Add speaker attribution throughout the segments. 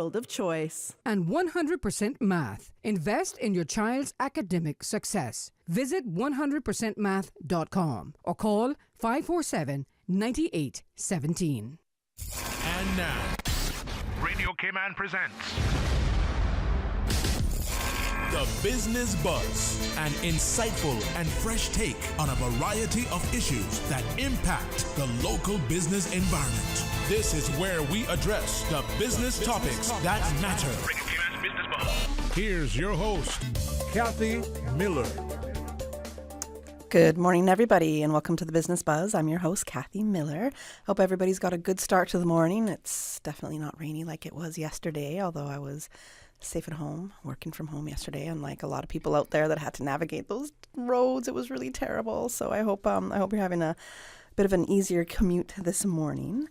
Speaker 1: field of choice.
Speaker 2: And 100% Math. Invest in your child's academic success. Visit 100%math.com or call 547-9817.
Speaker 3: And now, Radio Cayman presents The Business Buzz, an insightful and fresh take on a variety of issues that impact the local business environment. This is where we address the business topics that matter. Radio Cayman's Business Buzz. Here's your host, Kathy Miller.
Speaker 1: Good morning, everybody, and welcome to the Business Buzz. I'm your host, Kathy Miller. Hope everybody's got a good start to the morning. It's definitely not rainy like it was yesterday, although I was safe at home, working from home yesterday, unlike a lot of people out there that had to navigate those roads. It was really terrible. So I hope you're having a bit of an easier commute this morning.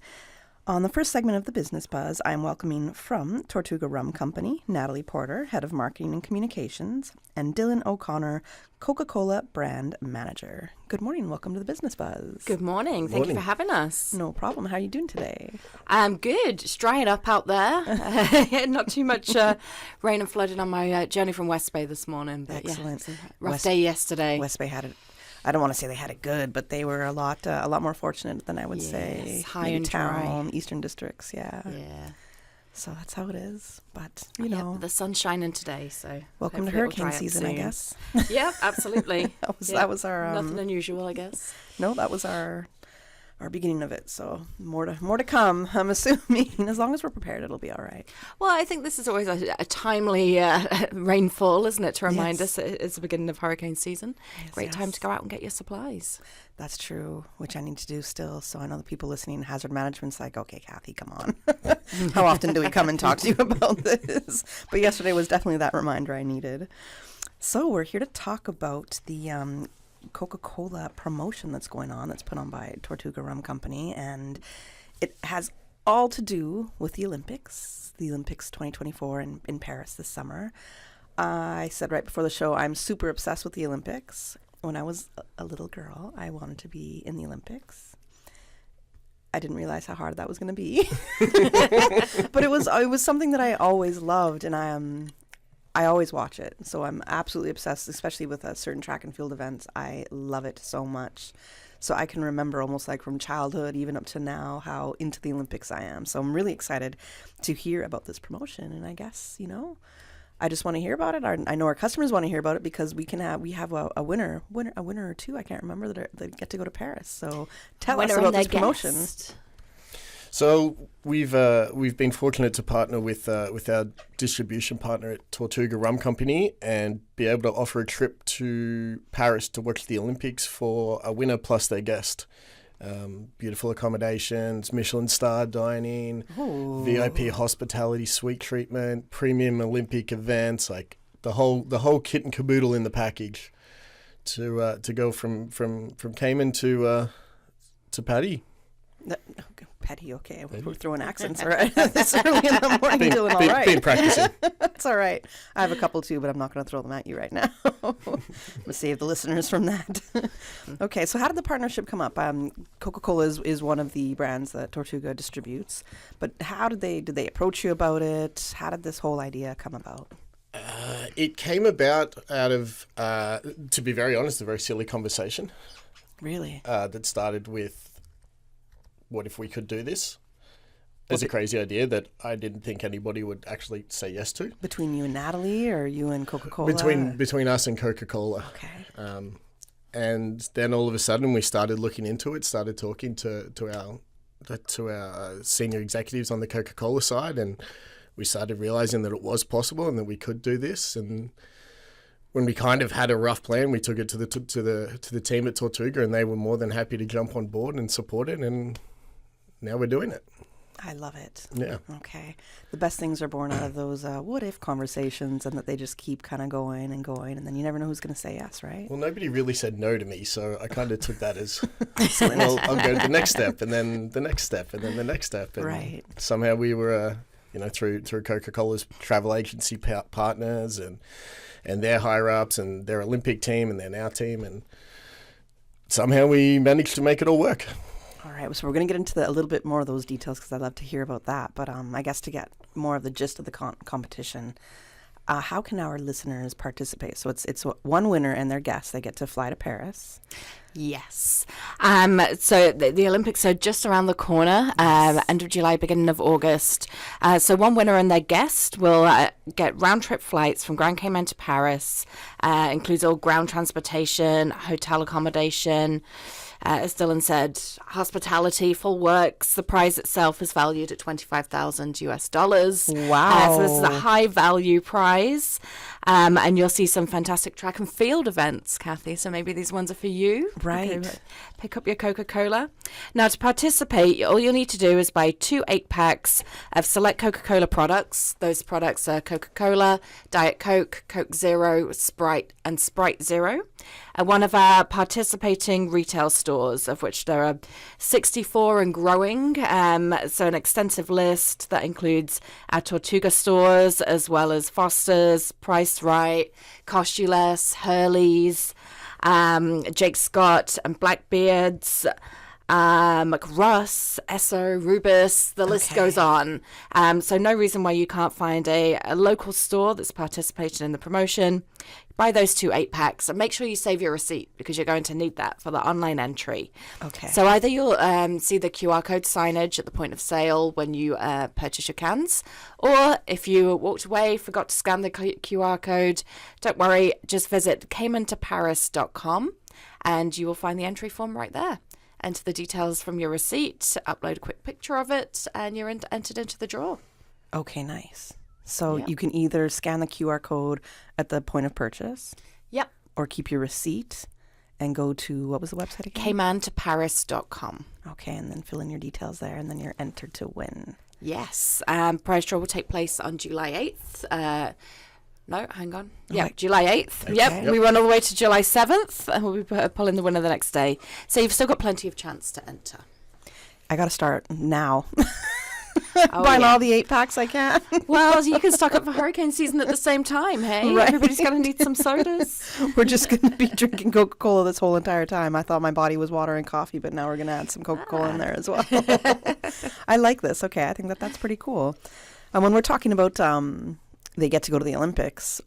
Speaker 1: On the first segment of the Business Buzz, I'm welcoming from Tortuga Rum Company, Natalie Porter, Head of Marketing and Communications, and Dylan O'Connor, Coca-Cola Brand Manager. Good morning. Welcome to the Business Buzz.
Speaker 4: Good morning. Thank you for having us.
Speaker 1: No problem. How are you doing today?
Speaker 4: I'm good. Just drying up out there. Not too much rain and flooding on my journey from West Bay this morning. But
Speaker 1: excellent.
Speaker 4: Yeah, rough day yesterday.
Speaker 1: West Bay had it. I don't want to say they had it good, but they were a lot more fortunate than I would say.
Speaker 4: High and
Speaker 1: town,
Speaker 4: dry.
Speaker 1: Eastern districts, yeah. So that's how it is. But you know,
Speaker 4: but the sun's shining today, so
Speaker 1: welcome to hurricane season, I guess.
Speaker 4: Yeah, absolutely.
Speaker 1: that was our
Speaker 4: nothing unusual, I guess.
Speaker 1: No, that was our beginning of it. So more to come, I'm assuming. As long as we're prepared, it'll be all right.
Speaker 4: Well, I think this is always a timely rainfall, isn't it, to remind us it's the beginning of hurricane season. Great time to go out and get your supplies.
Speaker 1: That's true, which I need to do still. So I know the people listening, hazard management's like, okay, Kathy, come on. How often do we come and talk to you about this? But yesterday was definitely that reminder I needed. So we're here to talk about the Coca-Cola promotion that's going on, that's put on by Tortuga Rum Company, and it has all to do with the Olympics 2024 in Paris this summer. I said right before the show, I'm super obsessed with the Olympics. When I was a little girl, I wanted to be in the Olympics. I didn't realize how hard that was going to be. But it was something that I always loved, and I always watch it. So I'm absolutely obsessed, especially with certain track and field events. I love it so much. So I can remember almost like from childhood, even up to now, how into the Olympics I am. So I'm really excited to hear about this promotion. And I guess, I just want to hear about it. I know our customers want to hear about it because we have a winner or two. I can't remember that get to go to Paris. So tell us about this promotion.
Speaker 5: So we've been fortunate to partner with our distribution partner at Tortuga Rum Company and be able to offer a trip to Paris to watch the Olympics for a winner plus their guest. Beautiful accommodations, Michelin star dining, VIP hospitality, suite treatment, premium Olympic events, like the whole kit and caboodle in the package to go from Cayman to Paddy.
Speaker 1: Petty, okay. We're throwing accents, all right? This early in the morning, Dylan, all right.
Speaker 5: Been practicing.
Speaker 1: That's all right. I have a couple too, but I'm not going to throw them at you right now. I'm going to save the listeners from that. Okay, so how did the partnership come up? Coca-Cola is one of the brands that Tortuga distributes, but how did they approach you about it? How did this whole idea come about?
Speaker 5: It came about out of, to be very honest, a very silly conversation.
Speaker 1: Really?
Speaker 5: That started with, what if we could do this? It's a crazy idea that I didn't think anybody would actually say yes to.
Speaker 1: Between you and Natalie, or you and Coca-Cola?
Speaker 5: Between us and Coca-Cola.
Speaker 1: Okay.
Speaker 5: And then all of a sudden we started looking into it, started talking to our senior executives on the Coca-Cola side, and we started realizing that it was possible and that we could do this. And when we kind of had a rough plan, we took it to the team at Tortuga, and they were more than happy to jump on board and support it. And now we're doing it.
Speaker 1: I love it.
Speaker 5: Yeah.
Speaker 1: Okay. The best things are born out of those what if conversations, and that they just keep kind of going, and then you never know who's going to say yes, right?
Speaker 5: Well, nobody really said no to me, so I kind of took that as, well, I'll go to the next step, and then the next step, and then the next step. And
Speaker 1: right.
Speaker 5: Somehow we were, through Coca-Cola's travel agency partners and their higher-ups and their Olympic team and then our team, and somehow we managed to make it all work.
Speaker 1: All right, so we're going to get into a little bit more of those details because I'd love to hear about that. But I guess to get more of the gist of the competition, how can our listeners participate? So it's one winner and their guests. They get to fly to Paris.
Speaker 4: Yes. So the Olympics are just around the corner, end of July, beginning of August. So one winner and their guest will get round-trip flights from Grand Cayman to Paris. Includes all ground transportation, hotel accommodation. As Dylan said, hospitality, full works. The prize itself is valued at $25,000.
Speaker 1: Wow.
Speaker 4: So this is a high value prize. And you'll see some fantastic track and field events, Kathy. So maybe these ones are for you.
Speaker 1: Right.
Speaker 4: You can pick up your Coca-Cola. Now, to participate, all you'll need to do is buy 2 8-packs of select Coca-Cola products. Those products are Coca-Cola, Diet Coke, Coke Zero, Sprite, and Sprite Zero. At one of our participating retail stores, of which there are 64 and growing. So an extensive list that includes our Tortuga stores, as well as Foster's, Price Right, Cost You Less, Hurley's, Jake Scott and Blackbeard's, McRuss, Esso, Rubus, the list goes on. So no reason why you can't find a local store that's participated in the promotion. Buy those 2 8-packs and make sure you save your receipt because you're going to need that for the online entry. Okay. So either you'll see the QR code signage at the point of sale when you purchase your cans, or if you walked away, forgot to scan the QR code, don't worry, just visit CaymanToParis.com and you will find the entry form right there. Enter the details from your receipt, upload a quick picture of it, and you're entered into the draw.
Speaker 1: Okay, nice. So you can either scan the QR code at the point of purchase.
Speaker 4: Yep.
Speaker 1: Or keep your receipt and go to, what was the website again?
Speaker 4: CaymanToParis.com.
Speaker 1: Okay, and then fill in your details there, and then you're entered to win.
Speaker 4: Yes. Prize draw will take place on July 8th. No, hang on. Yeah, July 8th.
Speaker 1: Okay.
Speaker 4: Yep, we run all the way to July 7th, and we'll be pulling the winner the next day. So you've still got plenty of chance to enter.
Speaker 1: I got to start now. Buying all the 8-packs I can.
Speaker 4: Well, you can stock up for hurricane season at the same time, hey?
Speaker 1: Right.
Speaker 4: Everybody's going to need some sodas.
Speaker 1: We're just going to be drinking Coca-Cola this whole entire time. I thought my body was water and coffee, but now we're going to add some Coca-Cola in there as well. I like this. Okay, I think that's pretty cool. When we're talking about they get to go to the Olympics,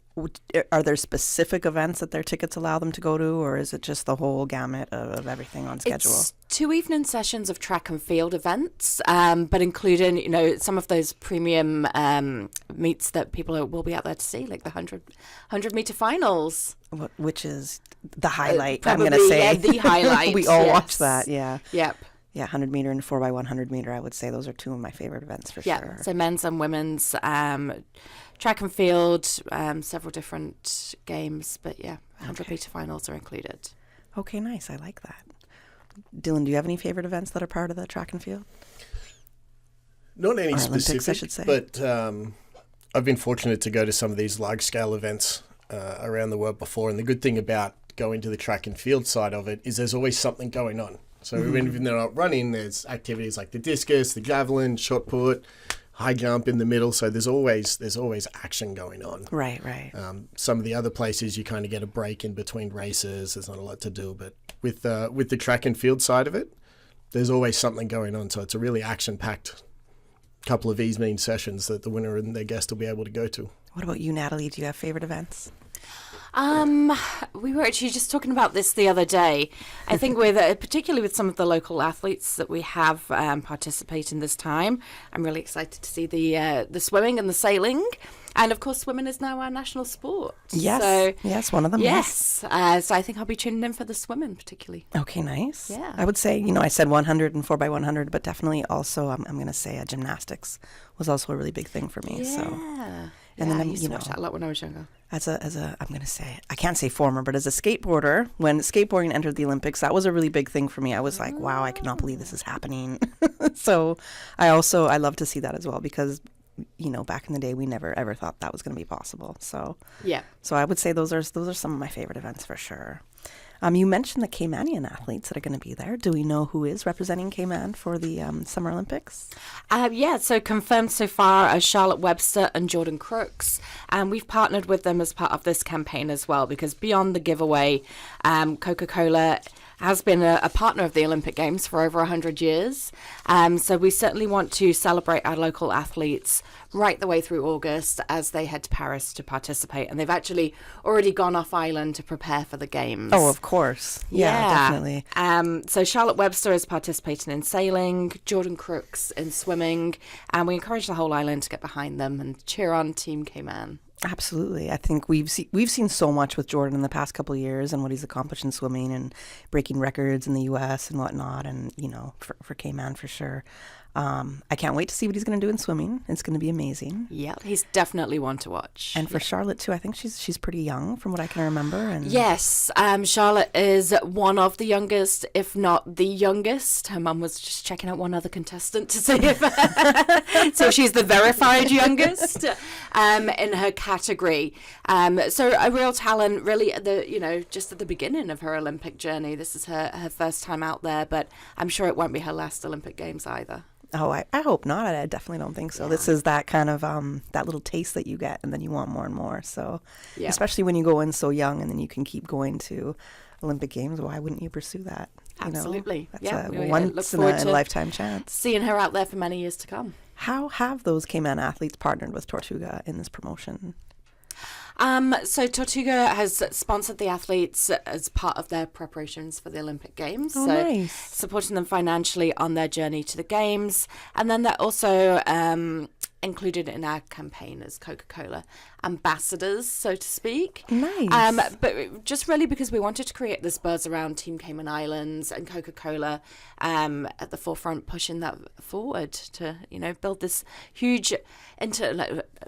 Speaker 1: are there specific events that their tickets allow them to go to, or is it just the whole gamut of everything on schedule?
Speaker 4: It's 2 evening sessions of track and field events, but including, some of those premium meets that people will be out there to see, like the 100-meter finals.
Speaker 1: Which is the highlight,
Speaker 4: probably,
Speaker 1: I'm going to say.
Speaker 4: Yeah, the highlight.
Speaker 1: We all watch that, yeah.
Speaker 4: Yep.
Speaker 1: Yeah, 100-meter and 4x100 meter, I would say those are 2 of my favorite events for sure.
Speaker 4: So men's and women's, track and field, several different games, but 100-meter finals are included.
Speaker 1: Okay, nice. I like that. Dylan, do you have any favorite events that are part of the track and field?
Speaker 5: Not any
Speaker 1: Olympics,
Speaker 5: specific,
Speaker 1: I should say.
Speaker 5: but I've been fortunate to go to some of these large-scale events around the world before, and the good thing about going to the track and field side of it is there's always something going on. So even if they're not running, there's activities like the discus, the javelin, shot put, high jump in the middle. So there's always action going on.
Speaker 1: Right, right.
Speaker 5: Some of the other places you kind of get a break in between races. There's not a lot to do, but with the track and field side of it, there's always something going on. So it's a really action-packed couple of evening sessions that the winner and their guest will be able to go to.
Speaker 1: What about you, Natalie? Do you have favorite events?
Speaker 4: We were actually just talking about this the other day. I think with particularly with some of the local athletes that we have participating this time, I'm really excited to see the swimming and the sailing. And of course, swimming is now our national sport.
Speaker 1: Yes,
Speaker 4: so,
Speaker 1: yes, one of them.
Speaker 4: Yes, so I think I'll be tuning in for the swimming particularly.
Speaker 1: Okay, nice.
Speaker 4: Yeah,
Speaker 1: I would say I said 100 and 4x100, but definitely also I'm going to say gymnastics was also a really big thing for me.
Speaker 4: Yeah.
Speaker 1: So.
Speaker 4: And then I used to watch that a lot when I was younger.
Speaker 1: As a I'm going to say, I can't say former, but as a skateboarder, when skateboarding entered the Olympics, that was a really big thing for me. I was like, wow, I cannot believe this is happening. So I love to see that as well because, back in the day, we never ever thought that was going to be possible. So
Speaker 4: yeah.
Speaker 1: So I would say those are some of my favorite events for sure. You mentioned the Caymanian athletes that are going to be there. Do we know who is representing Cayman for the Summer Olympics?
Speaker 4: So confirmed so far as Charlotte Webster and Jordan Crooks. And we've partnered with them as part of this campaign as well because beyond the giveaway, Coca-Cola has been a partner of the Olympic Games for over 100 years. So we certainly want to celebrate our local athletes right the way through August as they head to Paris to participate. And they've actually already gone off island to prepare for the Games.
Speaker 1: Oh, of course. Yeah, definitely.
Speaker 4: So Charlotte Webster is participating in sailing, Jordan Crooks in swimming, and we encourage the whole island to get behind them and cheer on Team Cayman.
Speaker 1: Absolutely. I think we've seen so much with Jordan in the past couple of years and what he's accomplished in swimming and breaking records in the U.S. and whatnot. And, for Cayman for sure. I can't wait to see what he's going to do in swimming. It's going to be amazing.
Speaker 4: Yeah, he's definitely one to watch.
Speaker 1: And for Charlotte, too, I think she's pretty young from what I can remember. And
Speaker 4: yes, Charlotte is one of the youngest, if not the youngest. Her mum was just checking out one other contestant to see if... so she's the verified youngest in her category. So a real talent, really, just at the beginning of her Olympic journey. This is her first time out there, but I'm sure it won't be her last Olympic Games either.
Speaker 1: Oh, I hope not. I definitely don't think so. Yeah. This is that kind of that little taste that you get, and then you want more and more. So, especially when you go in so young, and then you can keep going to Olympic Games. Why wouldn't you pursue that?
Speaker 4: Absolutely.
Speaker 1: That's a once in a lifetime chance.
Speaker 4: Seeing her out there for many years to come.
Speaker 1: How have those Cayman athletes partnered with Tortuga in this promotion?
Speaker 4: So Tortuga has sponsored the athletes as part of their preparations for the Olympic Games.
Speaker 1: Oh,
Speaker 4: so
Speaker 1: nice.
Speaker 4: Supporting them financially on their journey to the Games. And then they're also included in our campaign as Coca-Cola ambassadors, so to speak.
Speaker 1: Nice.
Speaker 4: But just really because we wanted to create this buzz around Team Cayman Islands and Coca-Cola at the forefront, pushing that forward to, build this huge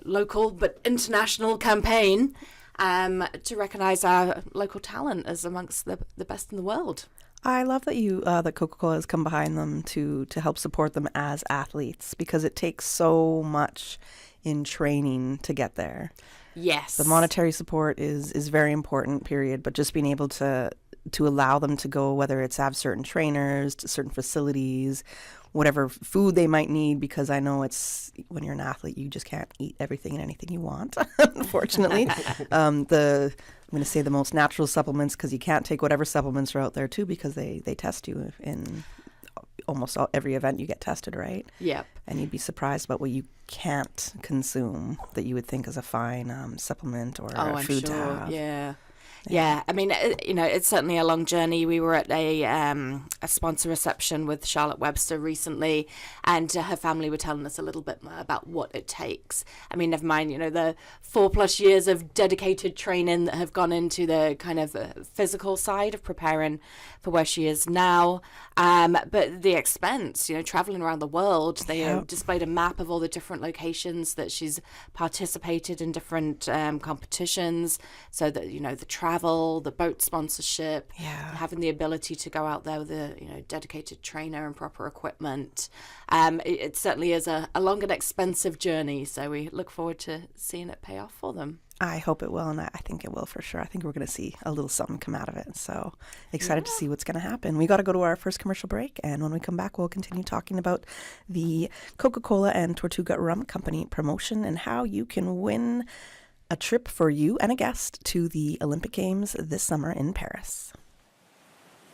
Speaker 4: local but international campaign to recognise our local talent as amongst the best in the world.
Speaker 1: I love that that Coca-Cola has come behind them to help support them as athletes, because it takes so much in training to get there.
Speaker 4: Yes.
Speaker 1: The monetary support is very important, period, but just being able to allow them to go, whether it's have certain trainers, to certain facilities, whatever food they might need, because I know it's when you're an athlete, you just can't eat everything and anything you want, unfortunately. I'm going to say the most natural supplements, because you can't take whatever supplements are out there too, because they test you in almost every event. You get tested, right?
Speaker 4: Yep.
Speaker 1: And you'd be surprised about what you can't consume that you would think is a fine supplement or
Speaker 4: I'm
Speaker 1: food
Speaker 4: sure.
Speaker 1: to have.
Speaker 4: Yeah, I mean, it's certainly a long journey. We were at a sponsor reception with Charlotte Webster recently, and her family were telling us a little bit more about what it takes. I mean, never mind, the 4+ years of dedicated training that have gone into the kind of physical side of preparing for where she is now. But the expense, traveling around the world, they displayed a map of all the different locations that she's participated in, different competitions, so that, the travel, the boat sponsorship, having the ability to go out there with a dedicated trainer and proper equipment. It certainly is a long and expensive journey, so we look forward to seeing it pay off for them.
Speaker 1: I hope it will, and I think it will for sure. I think we're going to see a little something come out of it. So excited to see what's going to happen. We got to go to our first commercial break, and when we come back, we'll continue talking about the Coca-Cola and Tortuga Rum Company promotion and how you can win a trip for you and a guest to the Olympic Games this summer in Paris.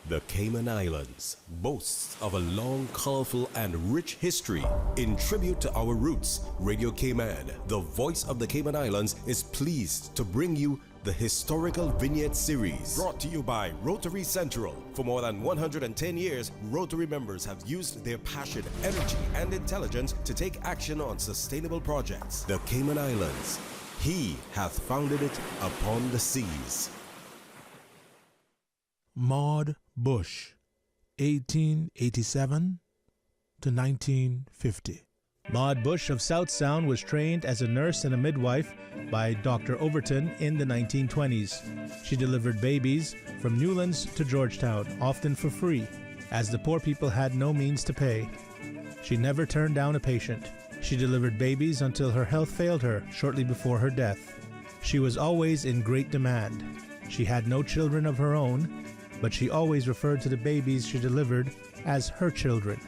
Speaker 6: The Cayman Islands boasts of a long, colorful, and rich history. In tribute to our roots, Radio Cayman, the voice of the Cayman Islands, is pleased to bring you the Historical Vignette Series. Brought to you by Rotary Central. For more than 110 years, Rotary members have used their passion, energy, and intelligence to take action on sustainable projects. The Cayman Islands, he hath founded it upon the seas.
Speaker 3: Maud Bush, 1887 to 1950.
Speaker 7: Maud Bush of South Sound was trained as a nurse and a midwife by Dr. Overton in the 1920s. She delivered babies from Newlands to Georgetown, often for free, as the poor people had no means to pay. She never turned down a patient. She delivered babies until her health failed her shortly before her death. She was always in great demand. She had no children of her own, but she always referred to the babies she delivered as her children.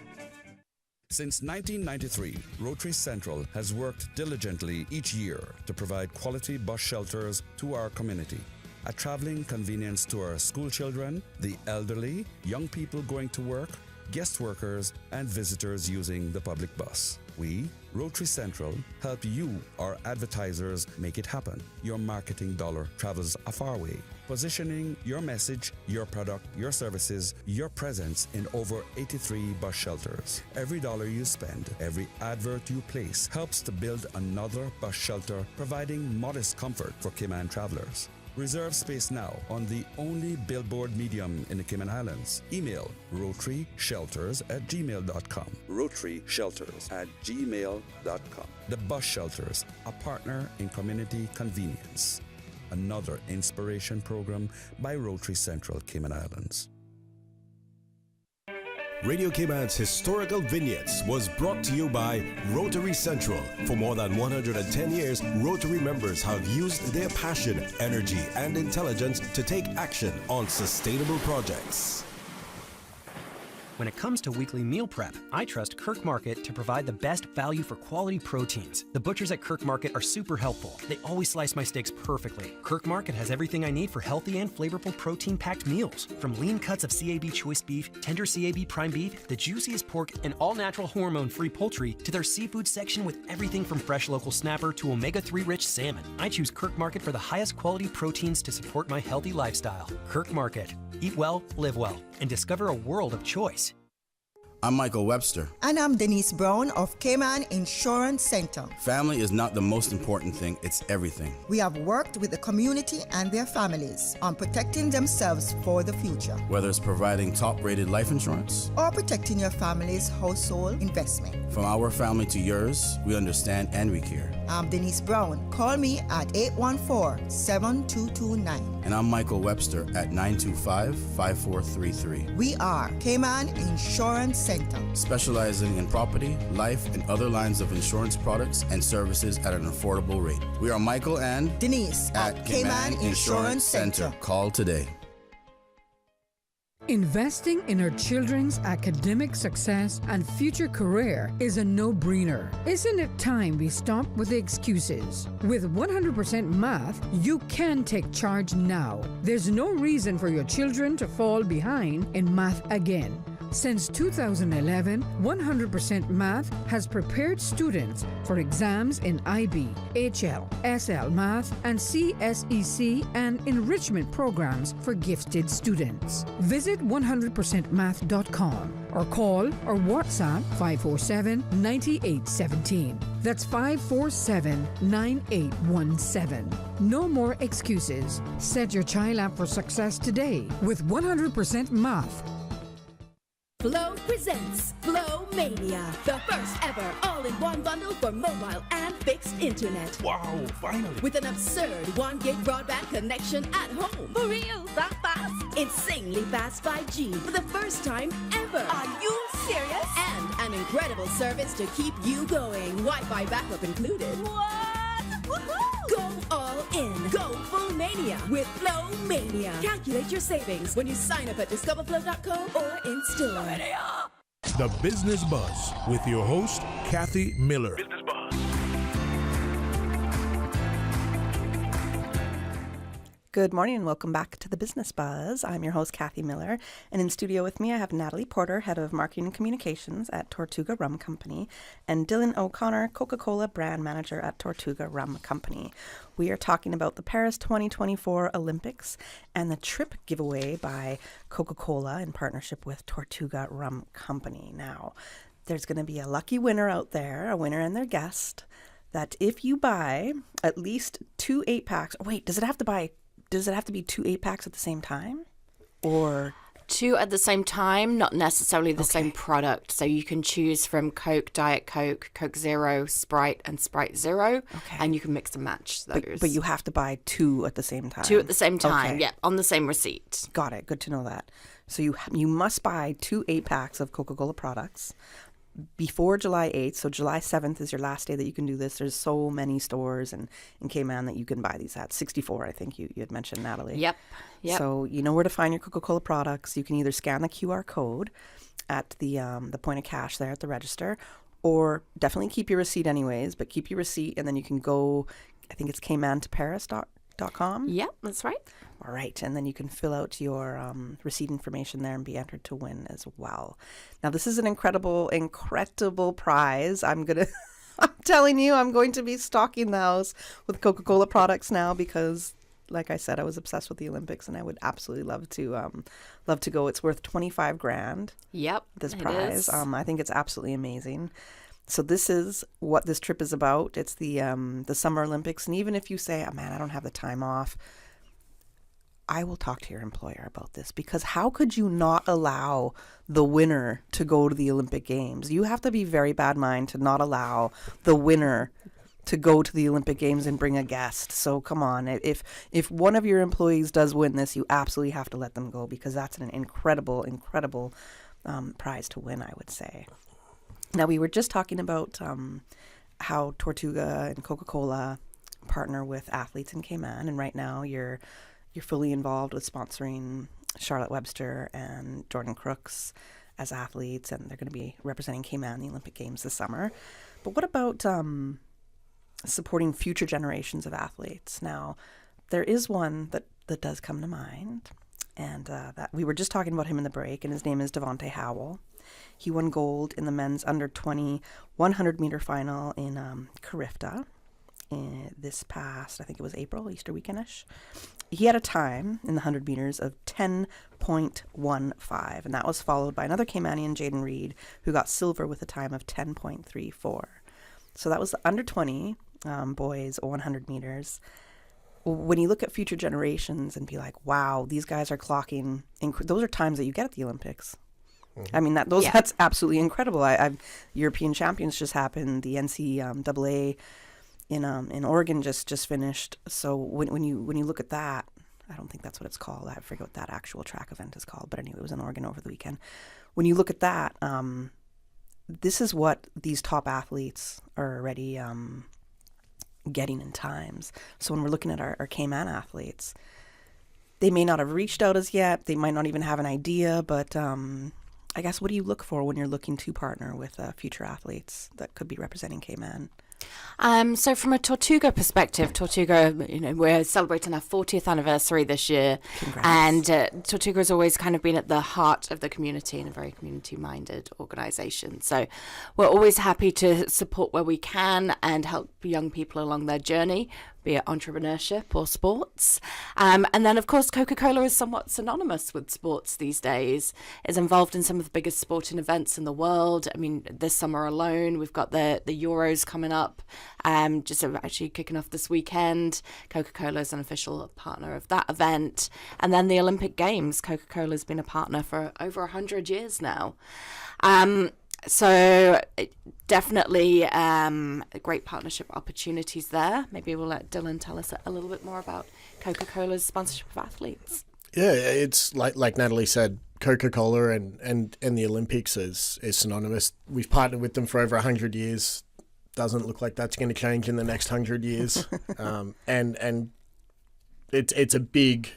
Speaker 8: Since 1993, Rotary Central has worked diligently each year to provide quality bus shelters to our community. a traveling convenience to our school children, the elderly, young people going to work, guest workers, and visitors using the public bus. We, Rotary Central, help you, our advertisers, make it happen. Your marketing dollar travels a far way. Positioning your message, your product, your services, your presence in over 83 bus shelters. Every dollar you spend, every advert you place helps to build another bus shelter, providing modest comfort for Cayman travelers. Reserve space now on the only billboard medium in the Cayman Islands. Email rotaryshelters@gmail.com. rotaryshelters@gmail.com. The Bus Shelters, a partner in community convenience. Another inspiration program by Rotary Central Cayman Islands.
Speaker 6: Radio Cayman's historical vignettes was brought to you by Rotary Central. For more than 110 years, Rotary members have used their passion, energy, and intelligence to take action on sustainable projects.
Speaker 9: When it comes to weekly meal prep, I trust Kirk Market to provide the best value for quality proteins. The butchers at Kirk Market are super helpful. They always slice my steaks perfectly. Kirk Market has everything I need for healthy and flavorful protein-packed meals. From lean cuts of CAB choice beef, tender CAB prime beef, the juiciest pork, and all-natural hormone-free poultry, to their seafood section with everything from fresh local snapper to omega-3 rich salmon. I choose Kirk Market for the highest quality proteins to support my healthy lifestyle. Kirk Market. Eat well, live well, and discover a world of choice.
Speaker 10: I'm Michael Webster.
Speaker 11: And I'm Denise Brown of Cayman Insurance Center.
Speaker 10: Family is not the most important thing, it's everything.
Speaker 11: We have worked with the community and their families on protecting themselves for the future.
Speaker 10: Whether it's providing top-rated life insurance
Speaker 11: or protecting your family's household investment.
Speaker 10: From our family to yours, we understand and we care.
Speaker 11: I'm Denise Brown. Call me at 814-7229.
Speaker 10: And I'm Michael Webster at 925-5433.
Speaker 11: We are Cayman Insurance Center.
Speaker 10: Specializing in property, life, and other lines of insurance products and services at an affordable rate. We are Michael and
Speaker 11: Denise at Cayman Insurance Center.
Speaker 10: Call today.
Speaker 2: Investing in our children's academic success and future career is a no-brainer. Isn't it time we stop with the excuses? With 100% Math, you can take charge now. There's no reason for your children to fall behind in math again. Since 2011, 100% Math has prepared students for exams in IB, HL, SL Math, and CSEC and enrichment programs for gifted students. Visit 100%math.com or call or WhatsApp 547-9817. That's 547-9817. No more excuses. Set your child up for success today with 100% Math.
Speaker 12: Flow presents Flow Mania, the first ever all-in-one bundle for mobile and fixed internet.
Speaker 3: Wow, finally.
Speaker 12: With an absurd 1 gig broadband connection at home. For real, that fast? Insanely fast 5G for the first time ever. Are you serious? And an incredible service to keep you going. Wi-Fi backup included. What? Woohoo! Go all in. Go full mania with Flow Mania. Calculate your savings when you sign up at discoverflow.co or in store.
Speaker 3: The Business Buzz with your host, Kathy Miller. Business Buzz.
Speaker 1: Good morning and welcome back to the Business Buzz. I'm your host, Kathy Miller, and in studio with me I have Natalie Porter, Head of Marketing and Communications at Tortuga Rum Company, and Dylan O'Connor, Coca-Cola Brand Manager at Tortuga Rum Company. We are talking about the Paris 2024 Olympics and the trip giveaway by Coca-Cola in partnership with Tortuga Rum Company. Now, there's going to be a lucky winner out there, a winner and their guest, that if you buy at least 2 8-packs, wait, does it have to be 2 8-packs at the same time? Or
Speaker 4: 2 at the same time, not necessarily the same product. So you can choose from Coke, Diet Coke, Coke Zero, Sprite, and Sprite Zero. And you can mix and match those.
Speaker 1: But you have to buy 2 at the same time.
Speaker 4: 2 at the same time,
Speaker 1: Okay.
Speaker 4: yeah, on the same receipt.
Speaker 1: Got it. Good to know that. So you must buy 2 8-packs of Coca-Cola products before July 8th. So July 7th is your last day that you can do this. There's so many stores in Cayman that you can buy these at. 64, I think you had mentioned, Natalie.
Speaker 4: Yep.
Speaker 1: So you know where to find your Coca-Cola products. You can either scan the QR code at the point of cash there at the register, or definitely keep your receipt anyways, but keep your receipt and then you can go, I think it's caymantoparis.com caymantrainingolympic.com.
Speaker 4: Yep, that's right.
Speaker 1: All right, and then you can fill out your receipt information there and be entered to win as well. Now, this is an incredible prize. I'm telling you, I'm going to be stocking the house with Coca-Cola products now because, like I said, I was obsessed with the Olympics, and I would absolutely love to go. It's worth $25,000.
Speaker 4: Yep,
Speaker 1: this prize. I think it's absolutely amazing. So this is what this trip is about. It's the Summer Olympics, and even if you say, "Oh man, I don't have the time off," I will talk to your employer about this, because how could you not allow the winner to go to the Olympic Games? You have to be very bad mind to not allow the winner to go to the Olympic Games and bring a guest. So come on, if one of your employees does win this, you absolutely have to let them go, because that's an incredible prize to win, I would say. Now, we were just talking about how Tortuga and Coca-Cola partner with athletes in Cayman, and right now you're fully involved with sponsoring Charlotte Webster and Jordan Crooks as athletes, and they're going to be representing Cayman in the Olympic Games this summer. But what about supporting future generations of athletes? Now, there is one that does come to mind, and that we were just talking about him in the break, and his name is Devonte Howell. He won gold in the men's under-20 100-meter final in Carifta this past, I think it was April, Easter weekend-ish. He had a time in the 100 meters of 10.15, and that was followed by another Caymanian, Jaden Reed, who got silver with a time of 10.34. So that was the under-20 boys 100 meters. When you look at future generations and be like, wow, these guys are clocking, those are times that you get at the Olympics. Mm-hmm. I mean, that's absolutely incredible. European champions just happened. The NCAA in Oregon just finished. So when you look at that, I don't think that's what it's called. I forget what that actual track event is called. But anyway, it was in Oregon over the weekend. When you look at that, this is what these top athletes are already getting in times. So when we're looking at our Cayman athletes, they may not have reached out as yet. They might not even have an idea. But I guess, what do you look for when you're looking to partner with future athletes that could be representing Cayman?
Speaker 4: So from a Tortuga perspective, Tortuga, we're celebrating our 40th anniversary this year.
Speaker 1: Congrats.
Speaker 4: And Tortuga has always kind of been at the heart of the community and a very community-minded organisation. So we're always happy to support where we can and help young people along their journey, be it entrepreneurship or sports. And then, of course, Coca-Cola is somewhat synonymous with sports these days. It's involved in some of the biggest sporting events in the world. I mean, this summer alone, we've got the Euros coming up, just actually kicking off this weekend. Coca-Cola is an official partner of that event. And then the Olympic Games, Coca-Cola has been a partner for over 100 years now. So definitely great partnership opportunities there. Maybe we'll let Dylan tell us a little bit more about Coca-Cola's sponsorship of athletes.
Speaker 5: Yeah, it's like Natalie said, Coca-Cola and the Olympics is synonymous. We've partnered with them for over 100 years. Doesn't look like that's going to change in the next 100 years. And it's a big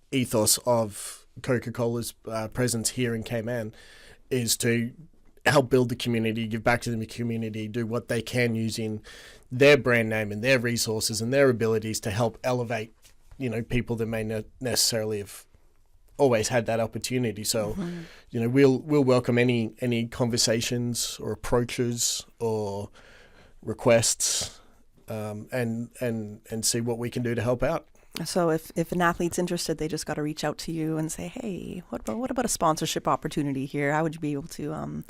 Speaker 5: ethos of Coca-Cola's presence here in Cayman is to help build the community, give back to the community, do what they can using their brand name and their resources and their abilities to help elevate, people that may not necessarily have always had that opportunity. So, we'll welcome any conversations or approaches or requests, and see what we can do to help out.
Speaker 1: So if an athlete's interested, they just got to reach out to you and say, hey, what about a sponsorship opportunity here? How would you be able to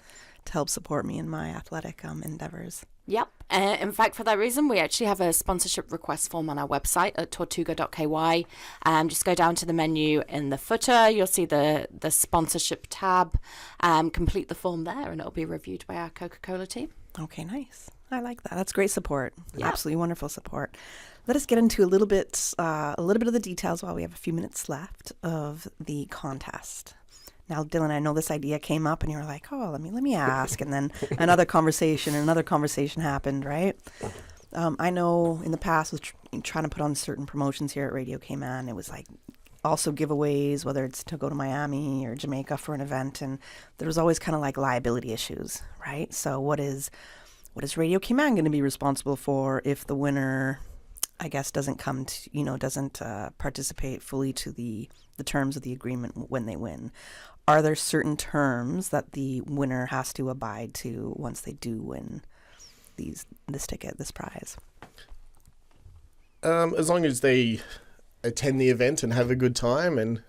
Speaker 1: help support me in my athletic endeavors?
Speaker 4: Yep. In fact, for that reason, we actually have a sponsorship request form on our website at tortuga.ky. Just go down to the menu in the footer. You'll see the sponsorship tab. Complete the form there, and it'll be reviewed by our Coca-Cola team.
Speaker 1: Okay, nice. I like that. That's great support.
Speaker 4: Yep.
Speaker 1: Absolutely wonderful support. Let us get into a little bit of the details while we have a few minutes left of the contest. Now, Dylan, I know this idea came up and you were like, oh, let me ask. And then another conversation happened, right? I know in the past was trying to put on certain promotions here at Radio Cayman. It was like also giveaways, whether it's to go to Miami or Jamaica for an event. And there was always kind of like liability issues, right? So what is Radio Cayman going to be responsible for if the winner I guess, doesn't come to, doesn't participate fully to the terms of the agreement when they win. Are there certain terms that the winner has to abide to once they do win this prize?
Speaker 5: As long as they attend the event and have a good time and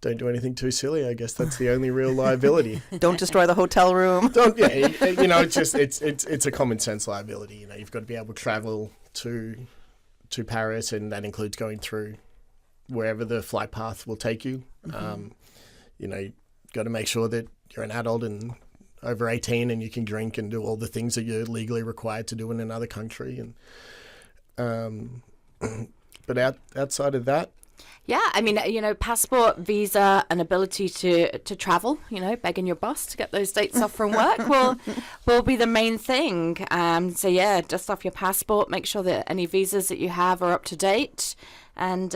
Speaker 5: don't do anything too silly, I guess that's the only real liability.
Speaker 1: Don't destroy the hotel room.
Speaker 5: It's a common sense liability. You've got to be able to travel to Paris, and that includes going through wherever the flight path will take you.
Speaker 1: Mm-hmm.
Speaker 5: You've got to make sure that you're an adult and over 18 and you can drink and do all the things that you're legally required to do in another country. And but outside of that,
Speaker 4: yeah, I mean, passport, visa, and ability to travel, begging your boss to get those dates off from work will be the main thing. So yeah, dust off your passport, make sure that any visas that you have are up to date, and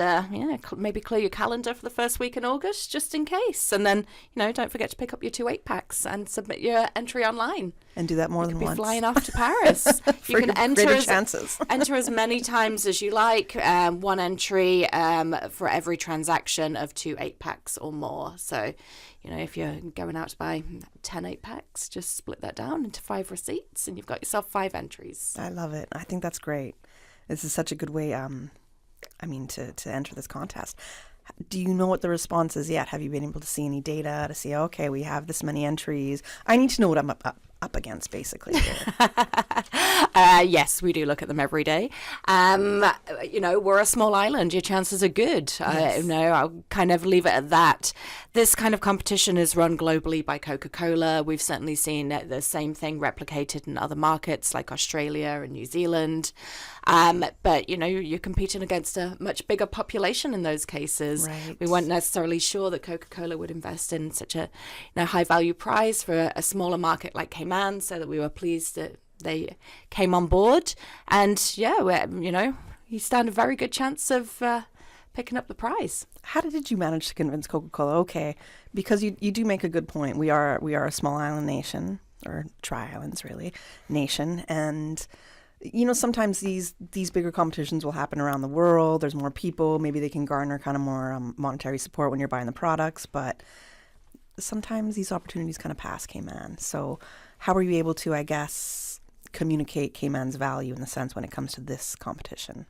Speaker 4: maybe clear your calendar for the first week in August just in case. And then, don't forget to pick up your 2 8-packs and submit your entry online.
Speaker 1: And do that more than once.
Speaker 4: Be flying off to Paris. You can enter as many times as you like. 1 entry for every transaction of 2 8-packs or more. So, if you're going out to buy 10 8-packs, just split that down into 5 receipts, and you've got yourself 5 entries.
Speaker 1: I love it. I think that's great. This is such a good way. To enter this contest. Do you know what the response is yet? Have you been able to see any data to see, okay, we have this many entries? I need to know what I'm up against, basically.
Speaker 4: Yes, we do look at them every day. We're a small island. Your chances are good.
Speaker 1: Yes.
Speaker 4: I'll kind of leave it at that. This kind of competition is run globally by Coca-Cola. We've certainly seen the same thing replicated in other markets like Australia and New Zealand. But, you're competing against a much bigger population in those cases.
Speaker 1: Right.
Speaker 4: We weren't necessarily sure that Coca-Cola would invest in such a high-value prize for a smaller market like Cayman, so that we were pleased that they came on board. And, you stand a very good chance of picking up the prize.
Speaker 1: How did you manage to convince Coca-Cola? Okay, because you do make a good point. We are a small island nation, or tri-islands really, nation, and sometimes these bigger competitions will happen around the world. There's more people. Maybe they can garner kind of more monetary support when you're buying the products, but sometimes these opportunities kind of pass Cayman. So how were you able to, I guess, communicate Cayman's value in the sense when it comes to this competition?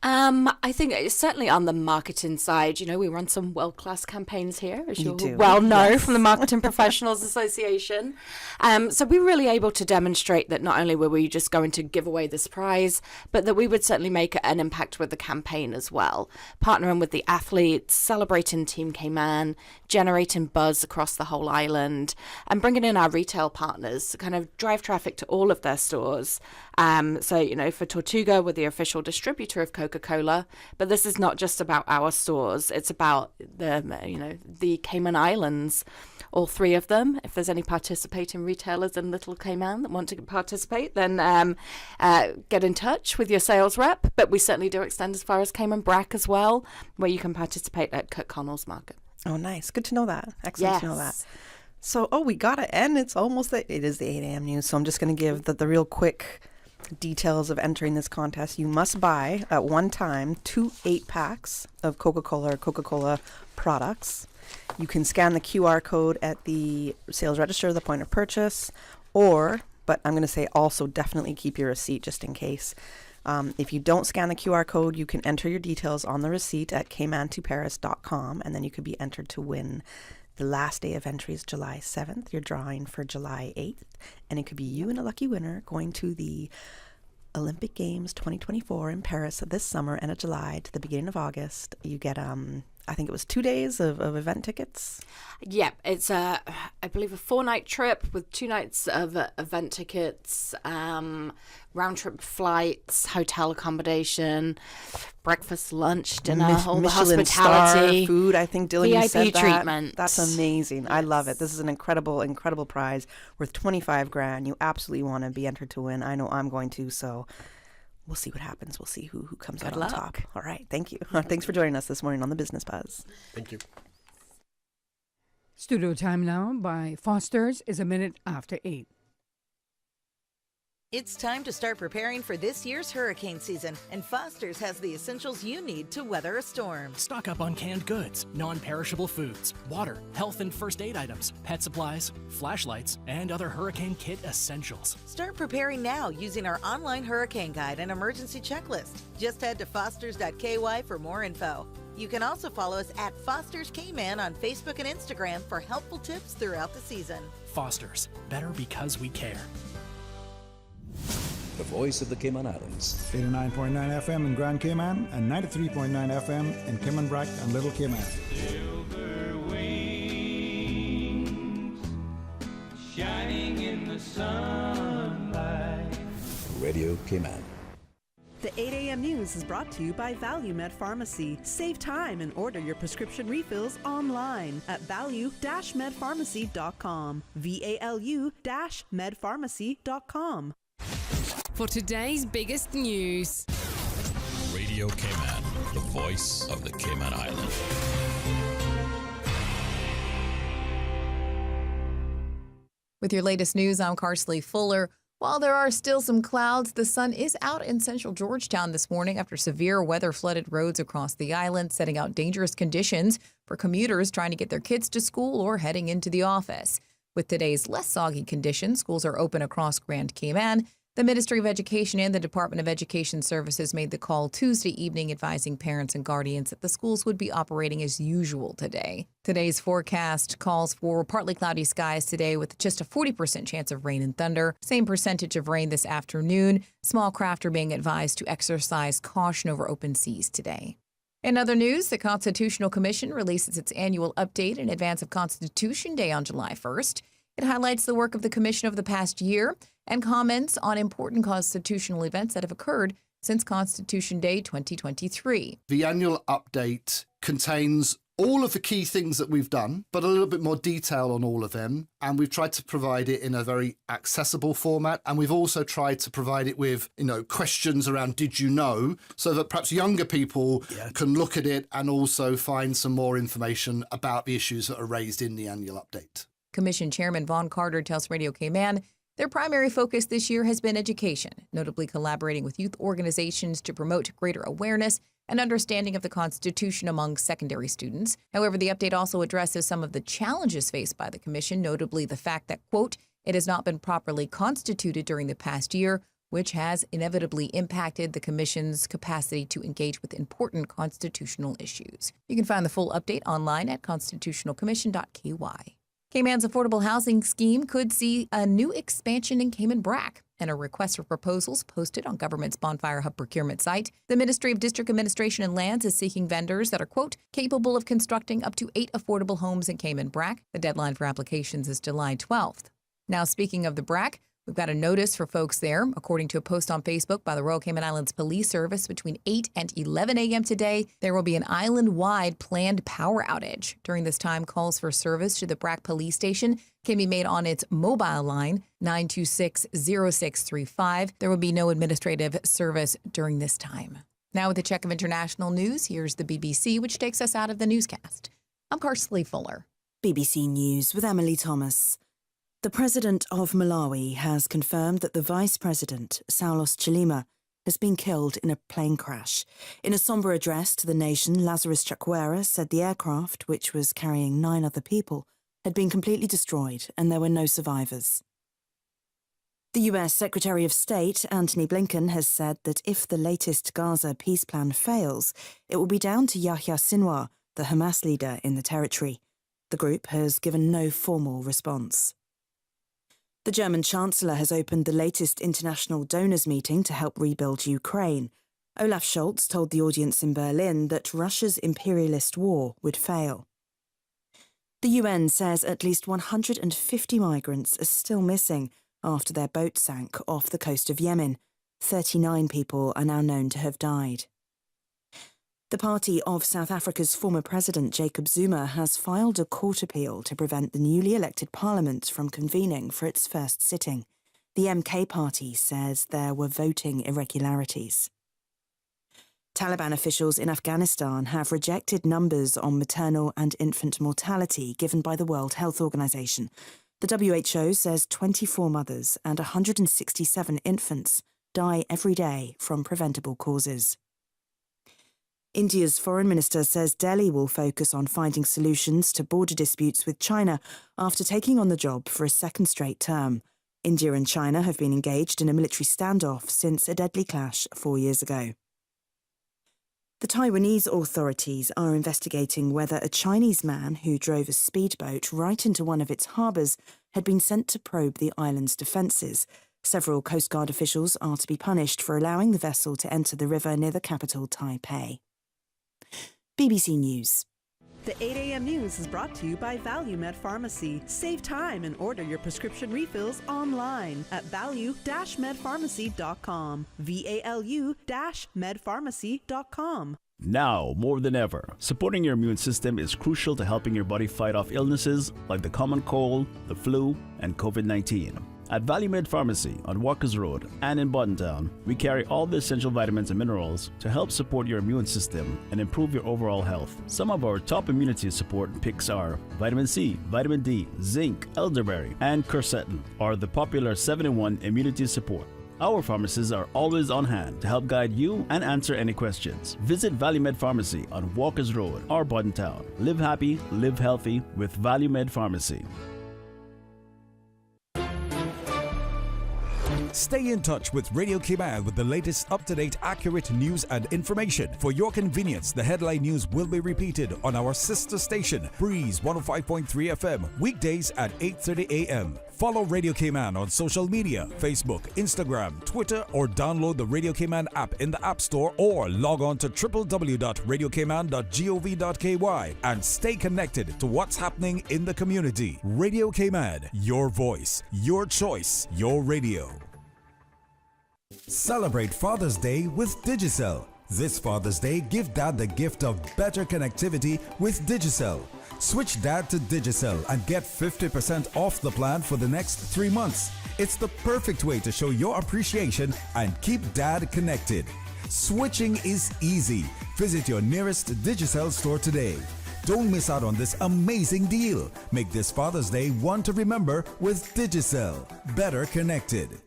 Speaker 4: I think it's certainly on the marketing side. We run some world-class campaigns here, as you
Speaker 1: do.
Speaker 4: well know,
Speaker 1: Yes.
Speaker 4: from the Marketing Professionals Association. So we were really able to demonstrate that not only were we just going to give away this prize, but that we would certainly make an impact with the campaign as well. Partnering with the athletes, celebrating Team Cayman, generating buzz across the whole island, and bringing in our retail partners to kind of drive traffic to all of their stores. So, for Tortuga, we're the official distributor of Coca-Cola, but this is not just about our stores. It's about the Cayman Islands, all 3 of them. If there's any participating retailers in Little Cayman that want to participate, then get in touch with your sales rep. But we certainly do extend as far as Cayman Brac as well, where you can participate at Kirk Connell's Market.
Speaker 1: Oh, nice. Good to know that. Excellent to know that.
Speaker 4: Yes.
Speaker 1: So, we got to end. It's almost it is the 8 a.m. news. So I'm just going to give the real quick details of entering this contest. You must buy at one time 2 8-packs of Coca-Cola or Coca-Cola products. You can scan the QR code at the sales register, the point of purchase, but I'm going to say also definitely keep your receipt just in case. If you don't scan the QR code, you can enter your details on the receipt at caymantoparis.com, and then you could be entered to win. The last day of entry is July 7th. You're drawing for July 8th, and it could be you and a lucky winner going to the Olympic Games 2024 in Paris this summer, end of July to the beginning of August. You get, I think it was 2 days of event tickets.
Speaker 4: Yeah, it's I believe a 4-night trip with 2 nights of event tickets, round-trip flights, hotel accommodation, breakfast, lunch, dinner, all the
Speaker 1: Michelin
Speaker 4: hospitality,
Speaker 1: star food. I think Dylan, you said
Speaker 4: VIP
Speaker 1: that.
Speaker 4: treatment.
Speaker 1: That's amazing. Yes. I love it. This is an incredible prize worth $25,000. You absolutely want to be entered to win. I know I'm going to. So we'll see what happens. We'll see who comes out on top. All right. Thank you. Thanks for joining us this morning on the Business Buzz.
Speaker 5: Thank you.
Speaker 2: Studio time now by Foster's is a minute after 8.
Speaker 13: It's time to start preparing for this year's hurricane season, and Foster's has the essentials you need to weather a storm.
Speaker 14: Stock up on canned goods, non-perishable foods, water, health and first aid items, pet supplies, flashlights, and other hurricane kit essentials.
Speaker 13: Start preparing now using our online hurricane guide and emergency checklist. Just head to fosters.ky for more info. You can also follow us at Foster's Cayman on Facebook and Instagram for helpful tips throughout the season.
Speaker 14: Foster's, better because we care.
Speaker 15: The voice of the Cayman Islands.
Speaker 16: 89.9 FM in Grand Cayman and 93.9 FM in Cayman Brac and Little Cayman.
Speaker 17: Silver wings shining in the sunlight.
Speaker 15: Radio Cayman.
Speaker 18: The 8 a.m. news is brought to you by ValueMed Pharmacy. Save time and order your prescription refills online at value-medpharmacy.com. VALU-medpharmacy.com.
Speaker 19: For today's biggest news.
Speaker 20: Radio Cayman, the voice of the Cayman Islands.
Speaker 21: With your latest news, I'm Carsley Fuller. While there are still some clouds, the sun is out in central Georgetown this morning after severe weather flooded roads across the island, setting out dangerous conditions for commuters trying to get their kids to school or heading into the office. With today's less soggy conditions, schools are open across Grand Cayman. The Ministry of Education and the Department of Education Services made the call Tuesday evening, advising parents and guardians that the schools would be operating as usual today. Today's forecast calls for partly cloudy skies today with just a 40% chance of rain and thunder. Same percentage of rain this afternoon. Small craft are being advised to exercise caution over open seas today. In other news, the Constitutional Commission releases its annual update in advance of Constitution Day on July 1st. It highlights the work of the Commission of the past year and comments on important constitutional events that have occurred since Constitution Day 2023.
Speaker 22: The annual update contains all of the key things that we've done, but a little bit more detail on all of them. And we've tried to provide it in a very accessible format. And we've also tried to provide it with, questions around did you know, so that perhaps younger people can look at it and also find some more information about the issues that are raised in the annual update.
Speaker 21: Commission Chairman Vaughn Carter tells Radio Cayman their primary focus this year has been education, notably collaborating with youth organizations to promote greater awareness and understanding of the Constitution among secondary students. However, the update also addresses some of the challenges faced by the Commission, notably the fact that, quote, it has not been properly constituted during the past year, which has inevitably impacted the Commission's capacity to engage with important constitutional issues. You can find the full update online at constitutionalcommission.ky. Cayman's affordable housing scheme could see a new expansion in Cayman Brac and a request for proposals posted on government's Bonfire Hub procurement site. The Ministry of District Administration and Lands is seeking vendors that are, quote, capable of constructing up to 8 affordable homes in Cayman Brac. The deadline for applications is July 12th. Now, speaking of the Brac, we've got a notice for folks there. According to a post on Facebook by the Royal Cayman Islands Police Service, between 8 and 11 a.m. today, there will be an island-wide planned power outage. During this time, calls for service to the Brac Police Station can be made on its mobile line, 926-0635. There will be no administrative service during this time. Now with a check of international news, here's the BBC, which takes us out of the newscast. I'm Carsley Fuller.
Speaker 23: BBC News with Emily Thomas. The president of Malawi has confirmed that the vice president, Saulos Chilima, has been killed in a plane crash. In a sombre address to the nation, Lazarus Chakwera said the aircraft, which was carrying 9 other people, had been completely destroyed and there were no survivors. The US Secretary of State, Antony Blinken, has said that if the latest Gaza peace plan fails, it will be down to Yahya Sinwar, the Hamas leader in the territory. The group has given no formal response. The German Chancellor has opened the latest international donors meeting to help rebuild Ukraine. Olaf Scholz told the audience in Berlin that Russia's imperialist war would fail. The UN says at least 150 migrants are still missing after their boat sank off the coast of Yemen. 39 people are now known to have died. The party of South Africa's former president, Jacob Zuma, has filed a court appeal to prevent the newly elected parliament from convening for its first sitting. The MK party says there were voting irregularities. Taliban officials in Afghanistan have rejected numbers on maternal and infant mortality given by the World Health Organization. The WHO says 24 mothers and 167 infants die every day from preventable causes. India's foreign minister says Delhi will focus on finding solutions to border disputes with China after taking on the job for a second straight term. India and China have been engaged in a military standoff since a deadly clash 4 years ago. The Taiwanese authorities are investigating whether a Chinese man who drove a speedboat right into one of its harbours had been sent to probe the island's defences. Several Coast Guard officials are to be punished for allowing the vessel to enter the river near the capital, Taipei. BBC News.
Speaker 18: The 8 a.m. news is brought to you by ValueMed Pharmacy. Save time and order your prescription refills online at value-medpharmacy.com. VALU-medpharmacy.com.
Speaker 6: Now, more than ever, supporting your immune system is crucial to helping your body fight off illnesses like the common cold, the flu, and COVID-19. At ValueMed Pharmacy on Walkers Road and in Buttontown, we carry all the essential vitamins and minerals to help support your immune system and improve your overall health. Some of our top immunity support picks are vitamin C, vitamin D, zinc, elderberry, and quercetin are the popular 7-in-1 immunity support. Our pharmacists are always on hand to help guide you and answer any questions. Visit ValueMed Pharmacy on Walkers Road or Buttontown. Live happy, live healthy with ValueMed Pharmacy.
Speaker 7: Stay in touch with Radio Cayman with the latest up-to-date, accurate news and information. For your convenience, the headline news will be repeated on our sister station, Breeze 105.3 FM, weekdays at 8:30 a.m. Follow Radio Cayman on social media, Facebook, Instagram, Twitter, or download the Radio Cayman app in the App Store or log on to www.radiocayman.gov.ky and stay connected to what's happening in the community. Radio Cayman, your voice, your choice, your radio. Celebrate Father's Day with Digicel. This Father's Day, give Dad the gift of better connectivity with Digicel. Switch Dad to Digicel and get 50% off the plan for the next 3 months. It's the perfect way to show your appreciation and keep Dad connected. Switching is easy. Visit your nearest Digicel store today. Don't miss out on this amazing deal. Make this Father's Day one to remember with Digicel. Better connected.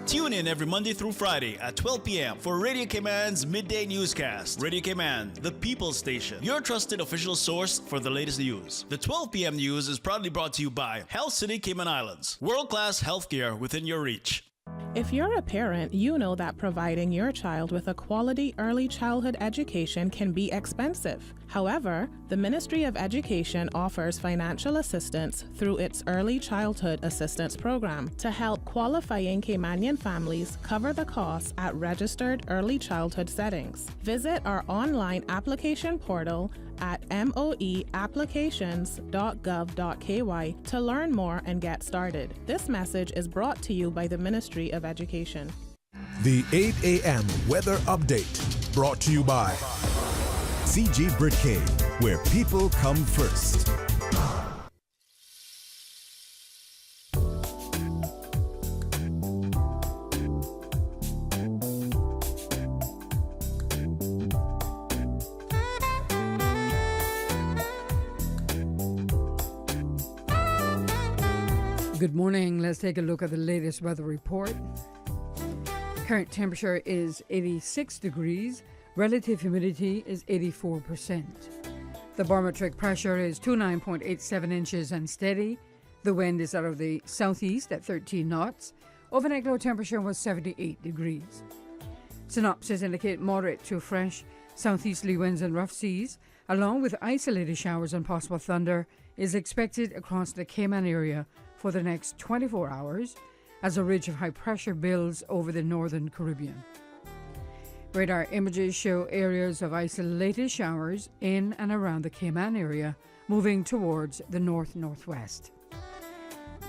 Speaker 8: Tune in every Monday through Friday at 12 p.m. for Radio Cayman's Midday Newscast. Radio Cayman, the People's Station, your trusted official source for the latest news. The 12 p.m. news is proudly brought to you by Health City Cayman Islands. World-class healthcare within your reach.
Speaker 24: If you're a parent, you know that providing your child with a quality early childhood education can be expensive. However, the Ministry of Education offers financial assistance through its Early Childhood Assistance Program to help qualifying Caymanian families cover the costs at registered early childhood settings. Visit our online application portal at moeapplications.gov.ky to learn more and get started. This message is brought to you by the Ministry of Education.
Speaker 3: The 8 a.m. weather update brought to you by
Speaker 7: CG Britcade, where people come first.
Speaker 2: Good morning. Let's take a look at the latest weather report. Current temperature is 86 degrees. Relative humidity is 84%. The barometric pressure is 29.87 inches and steady. The wind is out of the southeast at 13 knots. Overnight low temperature was 78 degrees. Synopsis indicate moderate to fresh southeasterly winds and rough seas, along with isolated showers and possible thunder, is expected across the Cayman area for the next 24 hours as a ridge of high pressure builds over the northern Caribbean. Radar images show areas of isolated showers in and around the Cayman area moving towards the north-northwest.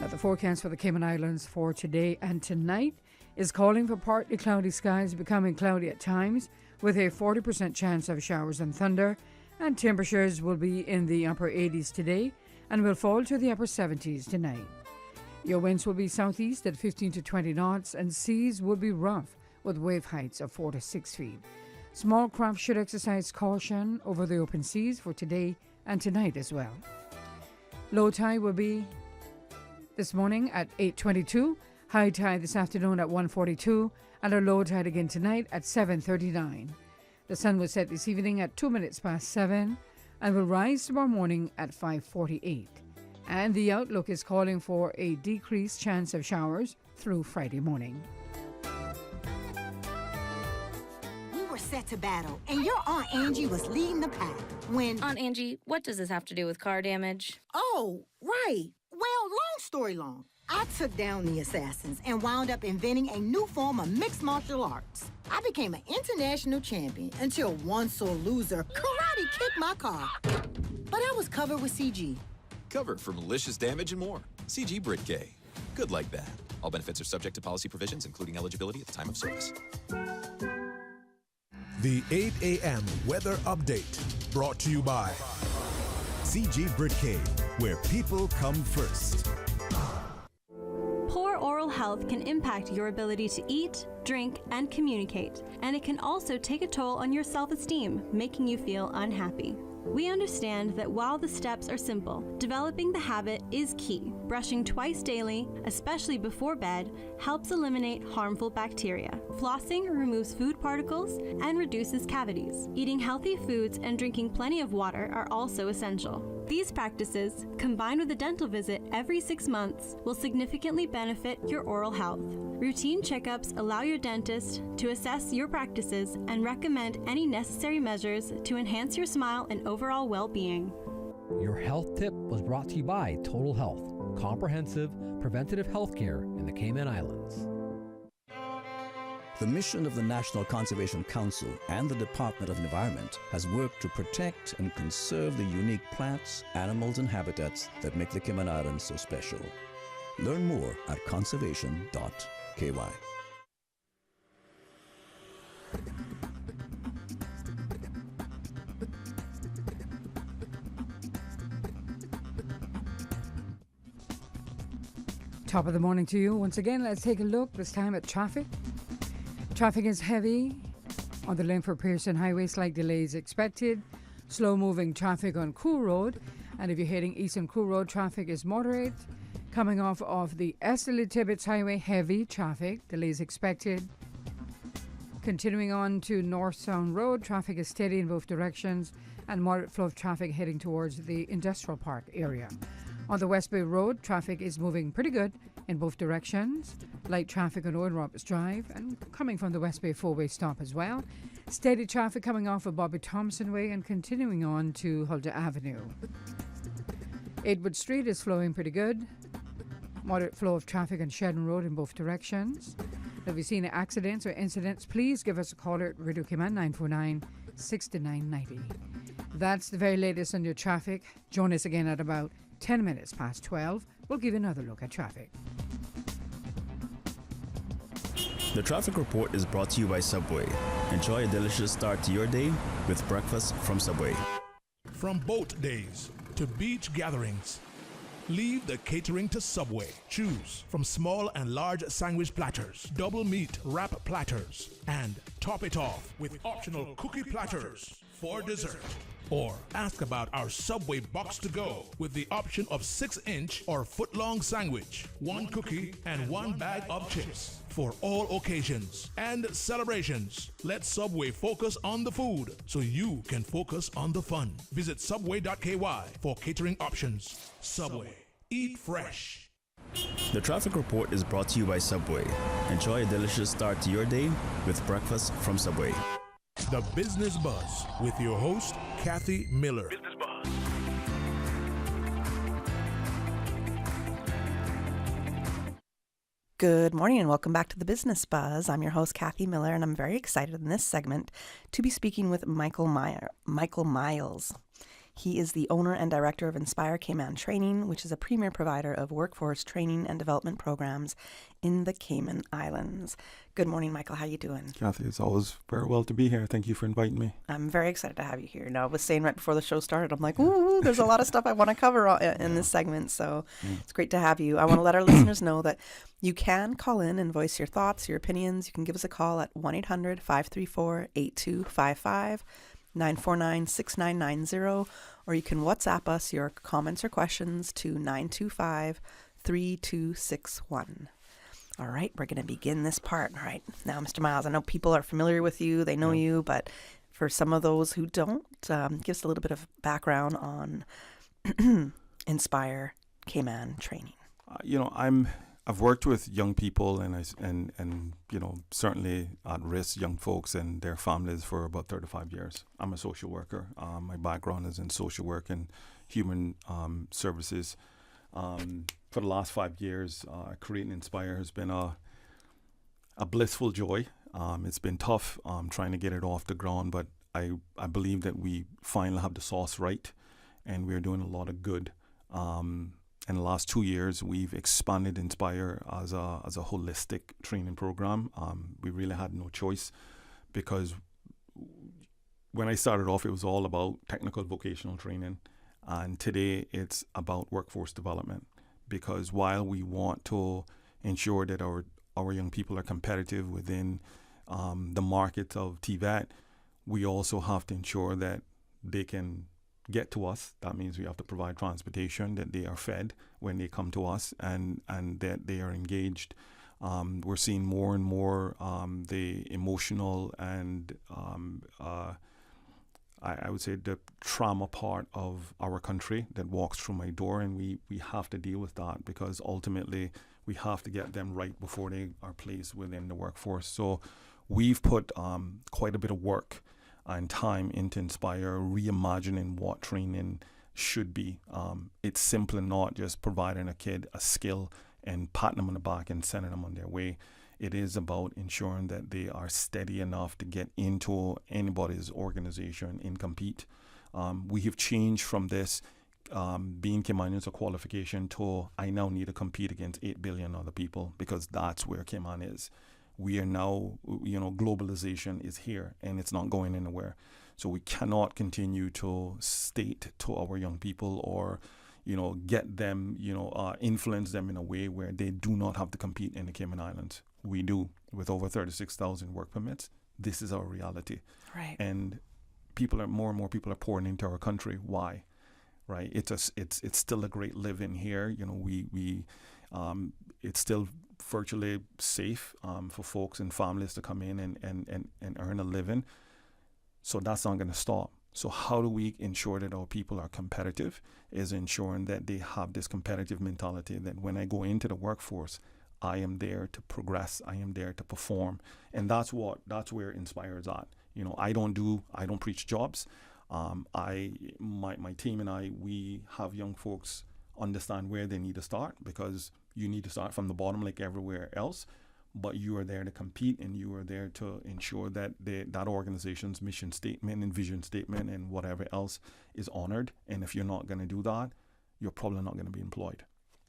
Speaker 2: Now, the forecast for the Cayman Islands for today and tonight is calling for partly cloudy skies becoming cloudy at times with a 40% chance of showers and thunder, and temperatures will be in the upper 80s today and will fall to the upper 70s tonight. Your winds will be southeast at 15 to 20 knots and seas will be rough with wave heights of 4 to 6 feet. Small craft should exercise caution over the open seas for today and tonight as well. Low tide will be this morning at 8:22, high tide this afternoon at 1:42, and our low tide again tonight at 7:39. The sun will set this evening at 2 minutes past 7 and will rise tomorrow morning at 5:48. And the outlook is calling for a decreased chance of showers through Friday morning.
Speaker 9: We were set to battle, and your Aunt Angie was leading the pack when...
Speaker 10: Aunt Angie, what does this have to do with car damage?
Speaker 9: Oh, right. Well, long story long. I took down the assassins and wound up inventing a new form of mixed martial arts. I became an international champion until one sore loser karate kicked my car. But I was covered with CG.
Speaker 11: Covered for malicious damage and more. CG Brit K. Good like that. All benefits are subject to policy provisions, including eligibility at the time of service.
Speaker 3: The 8 a.m. weather update brought to you by
Speaker 7: CG Brit K, where people come first.
Speaker 12: Poor oral health can impact your ability to eat, drink, and communicate, and it can also take a toll on your self-esteem, making you feel unhappy. We understand that while the steps are simple, developing the habit is key. Brushing twice daily, especially before bed, helps eliminate harmful bacteria. Flossing removes food particles and reduces cavities. Eating healthy foods and drinking plenty of water are also essential. These practices, combined with a dental visit every 6 months, will significantly benefit your oral health. Routine checkups allow your dentist to assess your practices and recommend any necessary measures to enhance your smile and overall well-being.
Speaker 25: Your health tip was brought to you by Total Health, comprehensive preventative health care in the Cayman Islands.
Speaker 15: The mission of the National Conservation Council and the Department of Environment has worked to protect and conserve the unique plants, animals, and habitats that make the Cayman Islands so special. Learn more at conservation.ky.
Speaker 2: Top of the morning to you. Once again, let's take a look, this time at traffic. Traffic is heavy on the Linford Pearson Highway. Slight delays expected. Slow-moving traffic on Cool Road. And if you're heading east on Cool Road, traffic is moderate. Coming off of the Esterly Tibbetts Highway, heavy traffic. Delays expected. Continuing on to North Sound Road, traffic is steady in both directions. And moderate flow of traffic heading towards the Industrial Park area. On the West Bay Road, traffic is moving pretty good in both directions. Light traffic on Owen Roberts Drive and coming from the West Bay four-way stop as well. Steady traffic coming off of Bobby Thompson Way and continuing on to Huldah Avenue. Edward Street is flowing pretty good. Moderate flow of traffic on Shedden Road in both directions. If you've seen accidents or incidents, please give us a call at Radio Cayman 949-6990. That's the very latest on your traffic. Join us again at about 10 minutes past 12. We'll give you another look at traffic.
Speaker 6: The traffic report is brought to you by Subway. Enjoy a delicious start to your day with breakfast from Subway.
Speaker 3: From boat days to beach gatherings, leave the catering to Subway. Choose from small and large sandwich platters, double meat wrap platters, and top it off with optional cookie platters for dessert. Or ask about our Subway box to go with the option of 6-inch or foot-long sandwich, 1 cookie, and 1 bag of chips for all occasions and celebrations. Let Subway focus on the food so you can focus on the fun. Visit subway.ky for catering options. Subway. Eat fresh.
Speaker 6: The traffic report is brought to you by Subway. Enjoy a delicious start to your day with breakfast from Subway.
Speaker 3: The Business Buzz with your host, Kathy Miller.
Speaker 1: Good morning and welcome back to the Business Buzz. I'm your host, Kathy Miller, and I'm very excited in this segment to be speaking with Michael Myles. He is the owner and director of Inspire Cayman Training, which is a premier provider of workforce training and development programs in the Cayman Islands. Good morning, Michael. How you doing?
Speaker 26: Kathy, it's always very well to be here. Thank you for inviting me.
Speaker 1: I'm very excited to have you here. Now, I was saying right before the show started, I'm like, ooh, there's a lot of stuff I want to cover in this segment, so it's great to have you. I want to let our listeners know that you can call in and voice your thoughts, your opinions. You can give us a call at 1-800-534-8255. 949-6990, or you can WhatsApp us your comments or questions to 3261. All right, we're going to begin this part. All right, now, Mr. Myles, I know people are familiar with you, they know you, but for some of those who don't, give us a little bit of background on Inspire Cayman Training.
Speaker 26: I've worked with young people and certainly at-risk young folks and their families for about 35 years. I'm a social worker. My background is in social work and human services. For the last 5 years, creating Inspire has been a blissful joy. It's been tough trying to get it off the ground, but I believe that we finally have the sauce right, and we're doing a lot of good. In the last 2 years, we've expanded Inspire as a holistic training program. We really had no choice, because when I started off, it was all about technical vocational training, and today it's about workforce development. Because while we want to ensure that our young people are competitive within the market of TVET, we also have to ensure that they can get to us. That means we have to provide transportation, that they are fed when they come to us, and that they are engaged. We're seeing more and more the emotional and I would say the trauma part of our country that walks through my door, and we have to deal with that, because ultimately we have to get them right before they are placed within the workforce. So we've put quite a bit of work and time into Inspire, reimagining what training should be. It's simply not just providing a kid a skill and patting them on the back and sending them on their way. It is about ensuring that they are steady enough to get into anybody's organization and compete. We have changed from this being Caymanians a qualification to I now need to compete against 8 billion other people, because that's where Cayman is. We are now, globalization is here and it's not going anywhere. So we cannot continue to state to our young people or, get them, influence them in a way where they do not have to compete in the Cayman Islands. We do, with over 36,000 work permits. This is our reality.
Speaker 1: Right.
Speaker 26: And more and more people are pouring into our country. Why? Right. It's still a great living here. It's still virtually safe for folks and families to come in and earn a living. So that's not going to stop. So how do we ensure that our people are competitive? Is ensuring that they have this competitive mentality, that when I go into the workforce, I am there to progress. I am there to perform. And that's where Inspire is at. I don't preach jobs. My team and I, we have young folks understand where they need to start, because you need to start from the bottom like everywhere else, but you are there to compete, and you are there to ensure that that organization's mission statement and vision statement and whatever else is honored. And if you're not going to do that, you're probably not going to be employed.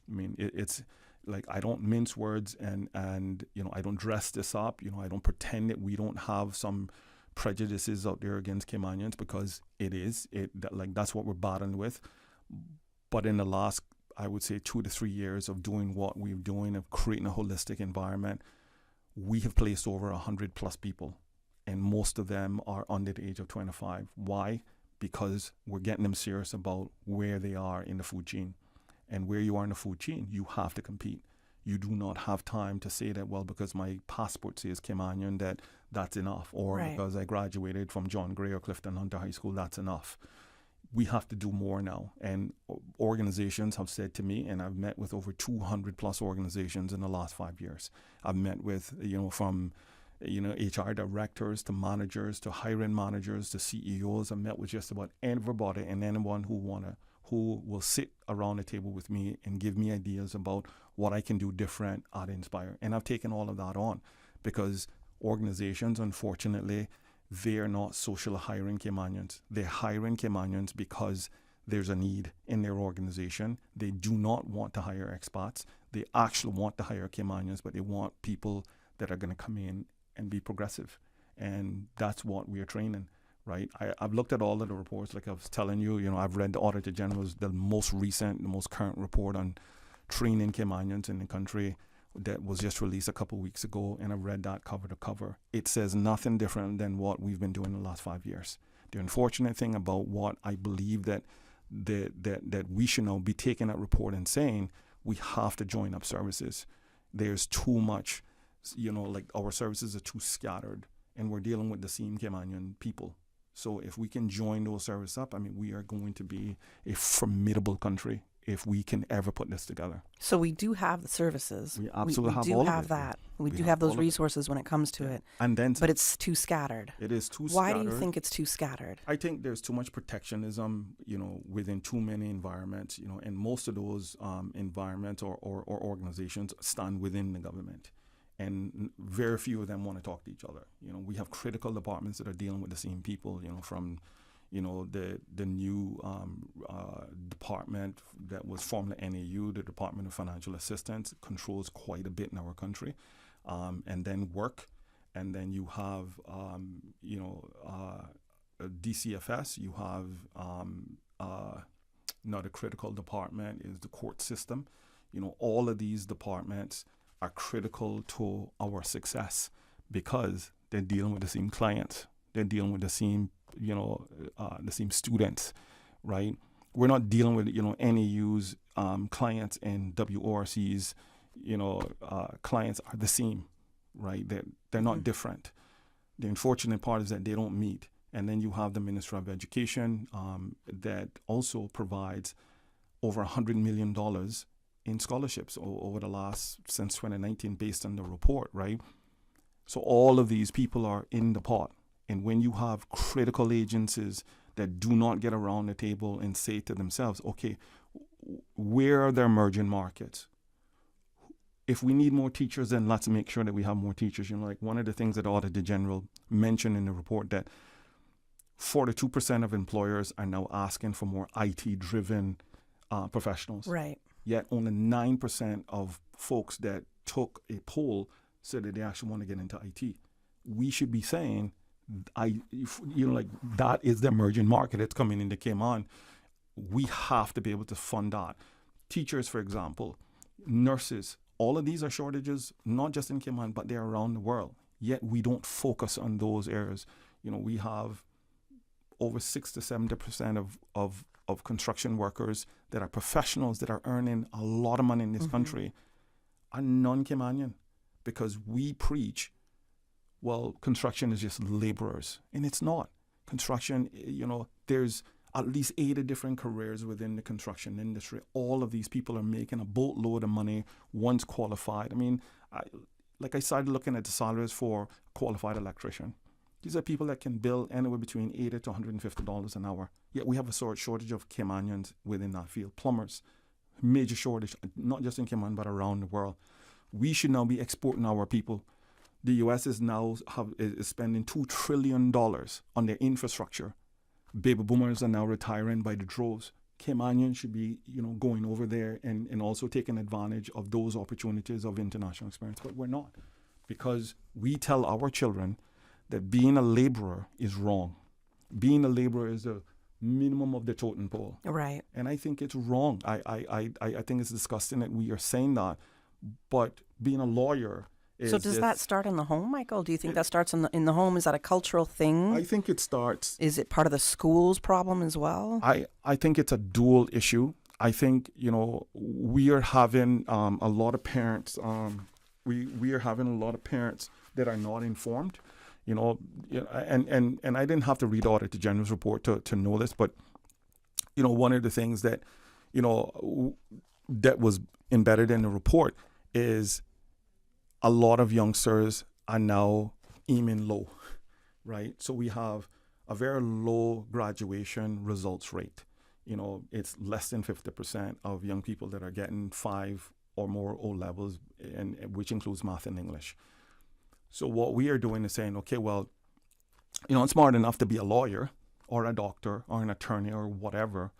Speaker 26: I mean, it's like, I don't mince words, and I don't dress this up. I don't pretend that we don't have some prejudices out there against Caymanians, because that's what we're battling with. But in the last, I would say, 2 to 3 years of doing what we're doing, of creating a holistic environment, we have placed over 100 plus people, and most of them are under the age of 25. Why? Because we're getting them serious about where they are in the food chain. And where you are in the food chain, you have to compete. You do not have time to say that, well, because my passport says Caymanian, that's enough. Or right. Because I graduated from John Gray or Clifton Hunter High School, that's enough. We have to do more now. And organizations have said to me, and I've met with over 200 plus organizations in the last 5 years. I've met with, from HR directors to managers to hiring managers to CEOs. I've met with just about everybody and anyone who will sit around the table with me and give me ideas about what I can do different at Inspire. And I've taken all of that on, because organizations, unfortunately, they're not social hiring Caymanians. They're hiring Caymanians because there's a need in their organization. They do not want to hire expats. They actually want to hire Caymanians, but they want people that are going to come in and be progressive. And that's what we are training. Right. I've looked at all of the reports, like I was telling you, I've read the Auditor General's, the most current report on training Caymanians in the country that was just released a couple of weeks ago, and I've read that cover to cover. It says nothing different than what we've been doing the last 5 years. The unfortunate thing about what I believe that we should now be taking that report and saying, we have to join up services. There's too much, like our services are too scattered, and we're dealing with the same Caymanian people. So if we can join those services up, I mean, we are going to be a formidable country if we can ever put this together.
Speaker 1: So we do have the services.
Speaker 26: We absolutely
Speaker 1: we
Speaker 26: have all
Speaker 1: do
Speaker 26: of
Speaker 1: have
Speaker 26: it.
Speaker 1: that. We do have those
Speaker 26: all of it.
Speaker 1: resources when it comes to it.
Speaker 26: And then,
Speaker 1: but it's too scattered.
Speaker 26: It is too
Speaker 1: Why
Speaker 26: scattered.
Speaker 1: do you think it's too scattered?
Speaker 26: I think there's too much protectionism, within too many environments, and most of those environments or organizations stand within the government. And very few of them want to talk to each other. We have critical departments that are dealing with the same people, from the new department that was formerly NAU, the Department of Financial Assistance, controls quite a bit in our country. And then work, and then you have, DCFS, you have another critical department is the court system. All of these departments are critical to our success because they're dealing with the same clients. They're dealing with the same, the same students, right? We're not dealing with, NAU's clients and WORC's, clients are the same, right? They're not different. The unfortunate part is that they don't meet. And then you have the Ministry of Education that also provides over $100 million in scholarships over the since 2019 based on the report, right? So all of these people are in the pot. And when you have critical agencies that do not get around the table and say to themselves, okay, where are their emerging markets? If we need more teachers, then let's make sure that we have more teachers. Like one of the things that the Auditor General mentioned in the report that 42% of employers are now asking for more IT-driven professionals.
Speaker 1: Right.
Speaker 26: Yet only 9% of folks that took a poll said that they actually want to get into IT. We should be saying, that is the emerging market that's coming in that came on. We have to be able to fund that. Teachers, for example, nurses, all of these are shortages, not just in Cayman, but they're around the world. Yet we don't focus on those areas. We have over 6 to 70% of construction workers that are professionals that are earning a lot of money in this country are non-Caymanian because we preach, well, construction is just laborers. And it's not. Construction, there's at least 80 different careers within the construction industry. All of these people are making a boatload of money once qualified. I mean, I started looking at the salaries for a qualified electrician. These are people that can bill anywhere between $80 to $150 an hour. Yet we have a shortage of Caymanians within that field. Plumbers, major shortage, not just in Cayman, but around the world. We should now be exporting our people. The U.S. is now is spending $2 trillion on their infrastructure. Baby boomers are now retiring by the droves. Caymanians should be, going over there and also taking advantage of those opportunities of international experience. But we're not, because we tell our children that being a laborer is wrong. Being a laborer is the minimum of the totem pole.
Speaker 1: Right.
Speaker 26: And I think it's wrong. I think it's disgusting that we are saying that. But being a lawyer is...
Speaker 1: So does that start in the home, Michael? Do you think that starts in the home? Is that a cultural thing?
Speaker 26: I think it starts...
Speaker 1: Is it part of the school's problem as well?
Speaker 26: I think it's a dual issue. I think, we are having a lot of parents... we are having a lot of parents that are not informed. And I didn't have to read Auditor General's report to know this, but, one of the things that, that was embedded in the report is a lot of youngsters are now aiming low, right? So we have a very low graduation results rate. It's less than 50% of young people that are getting 5 or more O levels, and which includes math and English. So what we are doing is saying, okay, well, I'm smart enough to be a lawyer or a doctor or an attorney or whatever.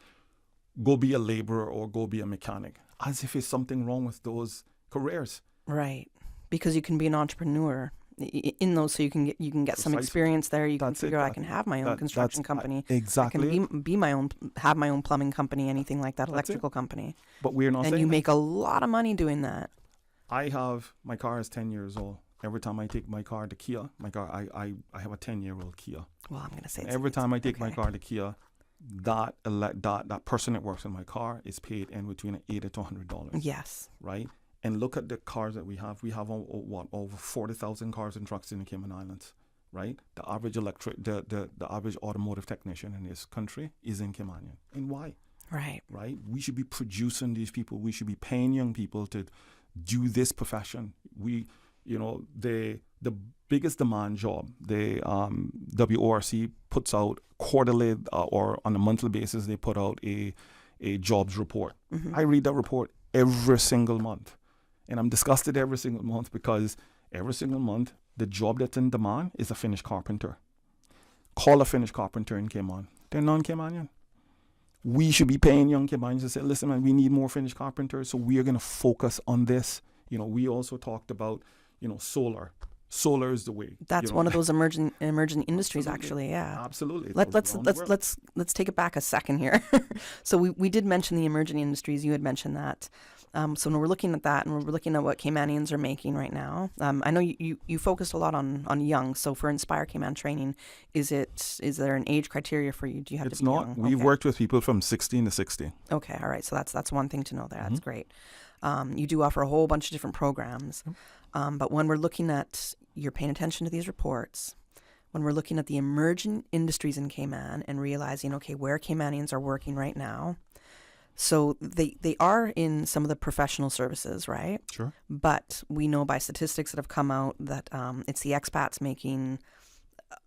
Speaker 26: Go be a laborer or go be a mechanic, as if it's something wrong with those careers.
Speaker 1: Right, because you can be an entrepreneur in those, so you can get some experience there. You can figure out I can have my own construction company.
Speaker 26: Exactly.
Speaker 1: I can have my own plumbing company, anything like that, electrical company.
Speaker 26: But we're not saying
Speaker 1: and you
Speaker 26: that.
Speaker 1: make a lot of money doing that.
Speaker 26: My car is 10 years old. Every time I take my car to Kia, I have a 10-year-old Kia.
Speaker 1: Well, I'm going to say
Speaker 26: every time I take my car to Kia, that person that works in my car is paid in between $80 to $100.
Speaker 1: Yes.
Speaker 26: Right? And look at the cars that we have. We have over 40,000 cars and trucks in the Cayman Islands, right? The average the average automotive technician in this country is in Cayman. And why?
Speaker 1: Right.
Speaker 26: Right? We should be producing these people. We should be paying young people to do this profession. The biggest demand job, the WORC puts out quarterly or on a monthly basis, they put out a jobs report.
Speaker 1: Mm-hmm.
Speaker 26: I read that report every single month. And I'm disgusted every single month because every single month, the job that's in demand is a Finnish carpenter. Call a Finnish carpenter in Cayman. They're non-Caymanian. We should be paying young Caymanians to say, listen, man, we need more Finnish carpenters, so we are going to focus on this. We also talked about, solar. Solar is the way.
Speaker 1: That's one of those emerging industries,
Speaker 26: Absolutely.
Speaker 1: actually. Yeah,
Speaker 26: absolutely.
Speaker 1: Let's take it back a second here. So we did mention the emerging industries. You had mentioned that. So when we're looking at that, and we're looking at what Caymanians are making right now, I know you focused a lot on young. So for Inspire Cayman Training, is there an age criteria for you? Do you have
Speaker 26: it's
Speaker 1: to be
Speaker 26: not.
Speaker 1: young?
Speaker 26: We've worked with people from 16 to 60.
Speaker 1: Okay, all right. So that's one thing to know there. That's
Speaker 26: Mm-hmm.
Speaker 1: great. You do offer a whole bunch of different programs, but when we're looking at, you're paying attention to these reports, when we're looking at the emerging industries in Cayman and realizing, okay, where Caymanians are working right now. So they are in some of the professional services, right?
Speaker 26: Sure.
Speaker 1: But we know by statistics that have come out that it's the expats making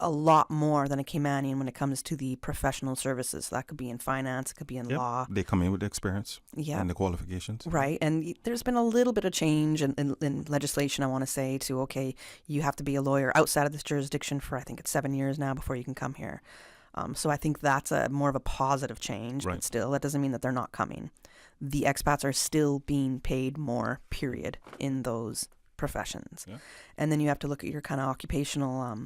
Speaker 1: a lot more than a Caymanian when it comes to the professional services. So that could be in finance, it could be in law.
Speaker 26: They come in with the experience and the qualifications.
Speaker 1: Right. And there's been a little bit of change in legislation, I want to say, to, okay, you have to be a lawyer outside of this jurisdiction for, I think it's 7 years now before you can come here. So I think that's more of a positive change,
Speaker 26: right.
Speaker 1: But still, that doesn't mean that they're not coming. The expats are still being paid more, period, in those professions. Yeah. And then you have to look at your kind of occupational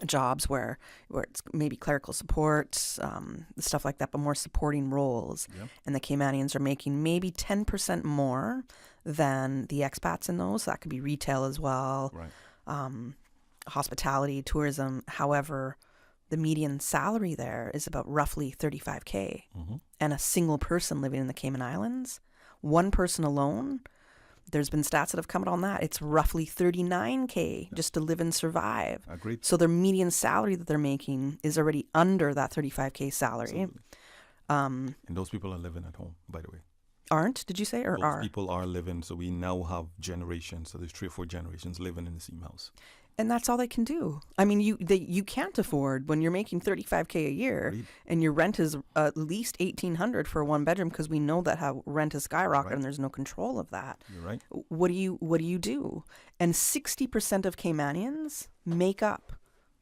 Speaker 1: jobs where it's maybe clerical support, stuff like that, but more supporting roles. Yep. And the Caymanians are making maybe 10% more than the expats in those. So that could be retail as well, right. Hospitality, tourism. However, the median salary there is about roughly $35K. Mm-hmm. And a single person living in the Cayman Islands, one person alone, there's been stats that have come out on that. It's roughly $39K just to live and survive.
Speaker 26: Agreed.
Speaker 1: So their median salary that they're making is already under that $35K salary.
Speaker 26: And those people are living at home, by the way.
Speaker 1: Aren't? Did you say? Or
Speaker 26: those
Speaker 1: are?
Speaker 26: People are living. So we now have generations. So there's 3 or 4 generations living in the same house.
Speaker 1: And that's all they can do. I mean, you can't afford, when you're making $35K a year, right. And your rent is at least $1,800 for a 1-bedroom, because we know that how rent is skyrocketed, right. And there's no control of that.
Speaker 26: You're right.
Speaker 1: What do you do? And 60% of Caymanians make up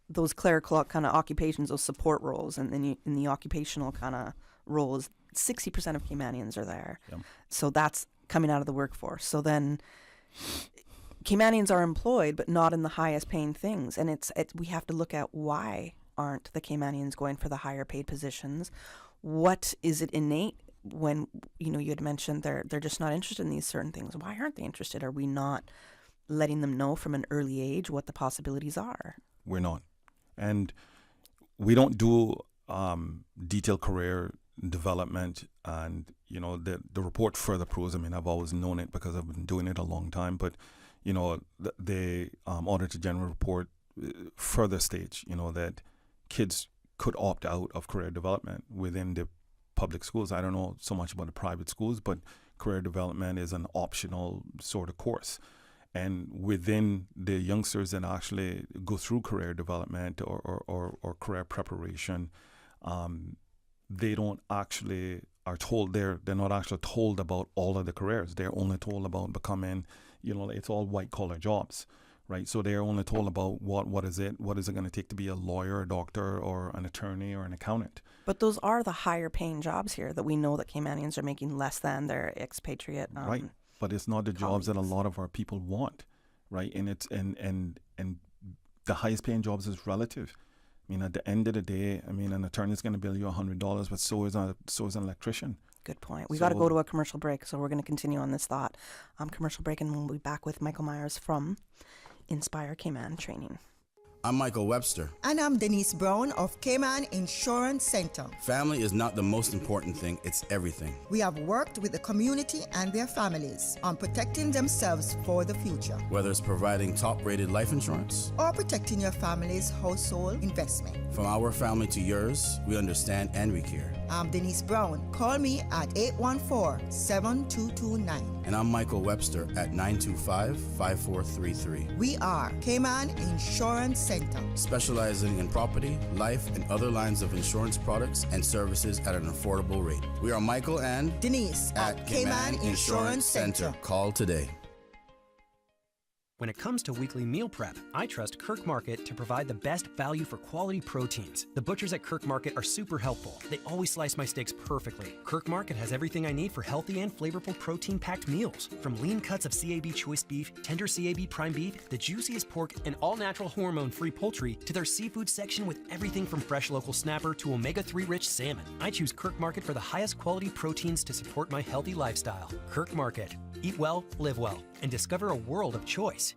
Speaker 1: those clerical kind of occupations, those support roles, and then in the occupational kind of roles, 60% of Caymanians are there. Yep. So that's coming out of the workforce. So then Caymanians are employed, but not in the highest paying things. And we have to look at, why aren't the Caymanians going for the higher paid positions? What is it innate when, you had mentioned they're just not interested in these certain things? Why aren't they interested? Are we not letting them know from an early age what the possibilities are?
Speaker 26: We're not. And we don't do detailed career development, and the report further proves, I've always known it because I've been doing it a long time, but the Auditor General report further states, that kids could opt out of career development within the public schools. I don't know so much about the private schools, but career development is an optional sort of course. And within the youngsters that actually go through career development or career preparation, they don't actually are told, they're not actually told about all of the careers. They're only told about becoming, it's all white collar jobs, right? So they're only told about what is it going to take to be a lawyer, a doctor, or an attorney, or an accountant.
Speaker 1: But those are the higher paying jobs here that we know that Caymanians are making less than their expatriate.
Speaker 26: Right. But it's not the jobs that a lot of our people want, right? And it's and the highest paying jobs is relative. At the end of the day, an attorney is going to bill you $100, but so is an electrician.
Speaker 1: Good point. We got to go to a commercial break, so we're going to continue on this thought. Commercial break, and we'll be back with Michael Myers from Inspire Cayman Training.
Speaker 4: I'm Michael Webster.
Speaker 5: And I'm Denise Brown of Cayman Insurance Center.
Speaker 4: Family is not the most important thing, it's everything.
Speaker 5: We have worked with the community and their families on protecting themselves for the future.
Speaker 4: Whether it's providing top-rated life insurance
Speaker 5: or protecting your family's household investment.
Speaker 4: From our family to yours, we understand and we care.
Speaker 5: I'm Denise Brown. Call me at 814-7229.
Speaker 4: And I'm Michael Webster at 925-5433.
Speaker 5: We are Cayman Insurance Center,
Speaker 4: specializing in property, life, and other lines of insurance products and services at an affordable rate. We are Michael and
Speaker 5: Denise at Cayman Insurance Center.
Speaker 4: Call today.
Speaker 13: When it comes to weekly meal prep, I trust Kirk Market to provide the best value for quality proteins. The butchers at Kirk Market are super helpful. They always slice my steaks perfectly. Kirk Market has everything I need for healthy and flavorful protein-packed meals. From lean cuts of CAB choice beef, tender CAB prime beef, the juiciest pork, and all-natural hormone-free poultry, to their seafood section with everything from fresh local snapper to omega-3 rich salmon. I choose Kirk Market for the highest quality proteins to support my healthy lifestyle. Kirk Market. Eat well, live well, and discover a world of choice.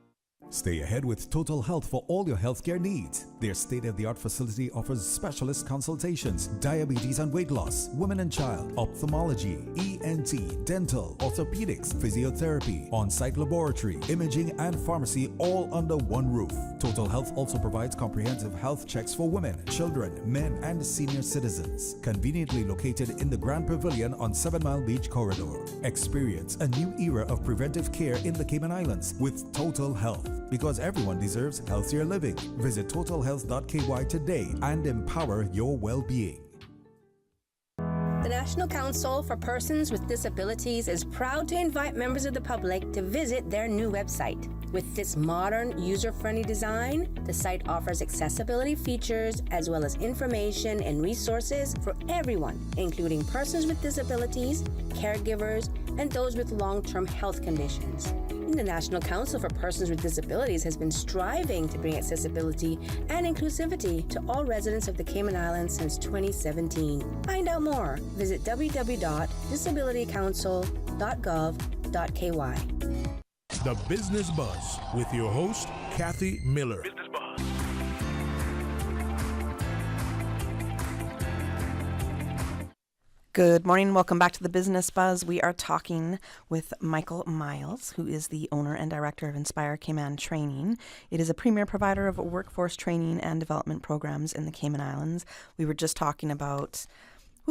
Speaker 7: Stay ahead with Total Health for all your healthcare needs. Their state-of-the-art facility offers specialist consultations, diabetes and weight loss, women and child, ophthalmology, ENT, dental, orthopedics, physiotherapy, on-site laboratory, imaging and pharmacy all under one roof. Total Health also provides comprehensive health checks for women, children, men and senior citizens. Conveniently located in the Grand Pavilion on 7 Mile Beach Corridor. Experience a new era of preventive care in the Cayman Islands with Total Health. Because everyone deserves healthier living. Visit totalhealth.ky today and empower your well-being.
Speaker 14: The National Council for Persons with Disabilities is proud to invite members of the public to visit their new website. With this modern, user-friendly design, the site offers accessibility features as well as information and resources for everyone, including persons with disabilities, caregivers, and those with long-term health conditions. The National Council for Persons with Disabilities has been striving to bring accessibility and inclusivity to all residents of the Cayman Islands since 2017. Find out more. Visit www.disabilitycouncil.gov.ky.
Speaker 3: The Business Buzz with your host, Kathy Miller.
Speaker 1: Good morning and welcome back to the Business Buzz. We are talking with Michael Myles, who is the owner and director of Inspire Cayman Training. It is a premier provider of workforce training and development programs in the Cayman Islands. We were just talking about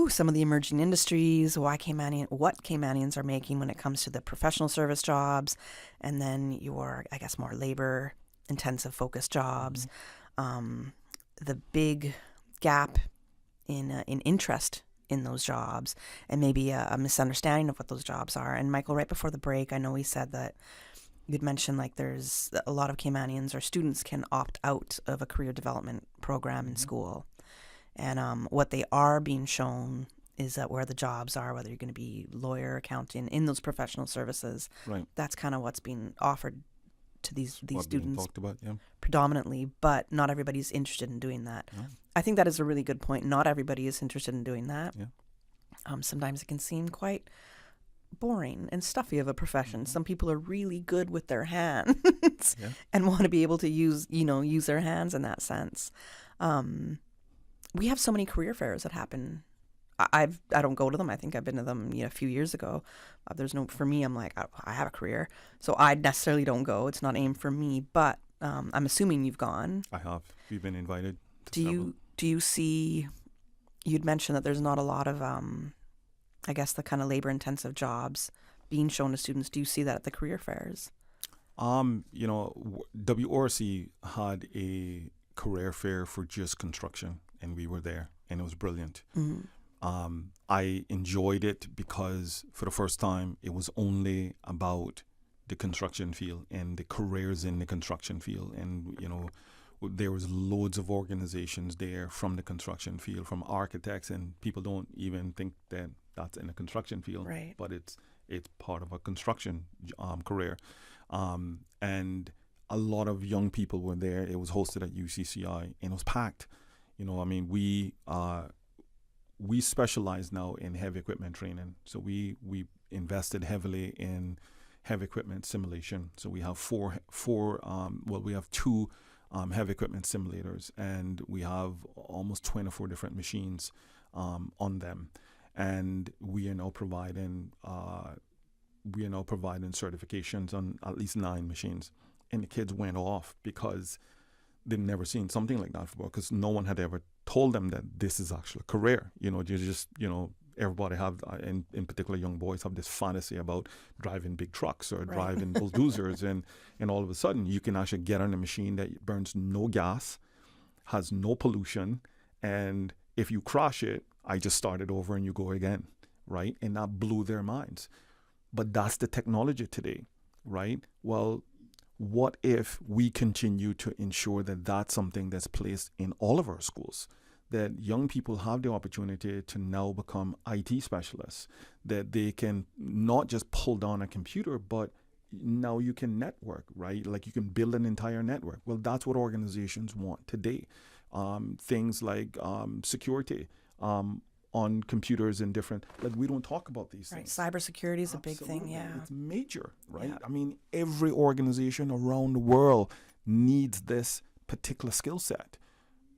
Speaker 1: some of the emerging industries, what Caymanians are making when it comes to the professional service jobs, and then your, I guess, more labor-intensive focused jobs. The big gap in interest in those jobs, and maybe a misunderstanding of what those jobs are. And Michael, right before the break, I know he said that you'd mentioned like there's a lot of Caymanians or students can opt out of a career development program in school. And what they are being shown is that where the jobs are, whether you're going to be lawyer, accountant, in those professional services,
Speaker 26: right.
Speaker 1: That's kind of what's being offered to these students
Speaker 26: talked about, yeah.
Speaker 1: predominantly, but not everybody's interested in doing that.
Speaker 26: Yeah.
Speaker 1: I think that is a really good point. Not everybody is interested in doing that.
Speaker 26: Yeah.
Speaker 1: Sometimes it can seem quite boring and stuffy of a profession. Some people are really good with their hands and want to be able to use their hands in that sense. We have so many career fairs that happen. I don't go to them. I think I've been to them a few years ago. For me, I'm like, I have a career, so I necessarily don't go. It's not aimed for me, but I'm assuming you've gone.
Speaker 26: I have. We've been invited.
Speaker 1: Do you see, you'd mentioned that there's not a lot of, I guess, the kind of labor-intensive jobs being shown to students. Do you see that at the career fairs?
Speaker 26: WRC had a career fair for just construction, and we were there, and it was brilliant.
Speaker 1: Mm-hmm.
Speaker 26: I enjoyed it because for the first time, it was only about the construction field and the careers in the construction field. And, there was loads of organizations there from the construction field, from architects, and people don't even think that that's in the construction field,
Speaker 1: right.
Speaker 26: But it's part of a construction career. And a lot of young people were there. It was hosted at UCCI, and it was packed. We specialize now in heavy equipment training. So we invested heavily in heavy equipment simulation. So we have we have two heavy equipment simulators, and we have almost 24 different machines on them, and we are now providing certifications on at least 9 machines. And the kids went off because they've never seen something like that before, because no one had ever told them that this is actually a career. You just everybody have, in particular young boys, have this fantasy about driving big trucks or driving bulldozers, and all of a sudden you can actually get on a machine that burns no gas, has no pollution, and if you crash it, I just start it over and you go again, right? And that blew their minds. But that's the technology today, right? Well, what if we continue to ensure that that's something that's placed in all of our schools, that young people have the opportunity to now become IT specialists, that they can not just pull down a computer, but now you can network, right? Like you can build an entire network. Well, that's what organizations want today. Things like security on computers and different, like we don't talk about these things.
Speaker 1: Cybersecurity is a big thing, yeah.
Speaker 26: It's major, right? Yeah. I mean, every organization around the world needs this particular skill set.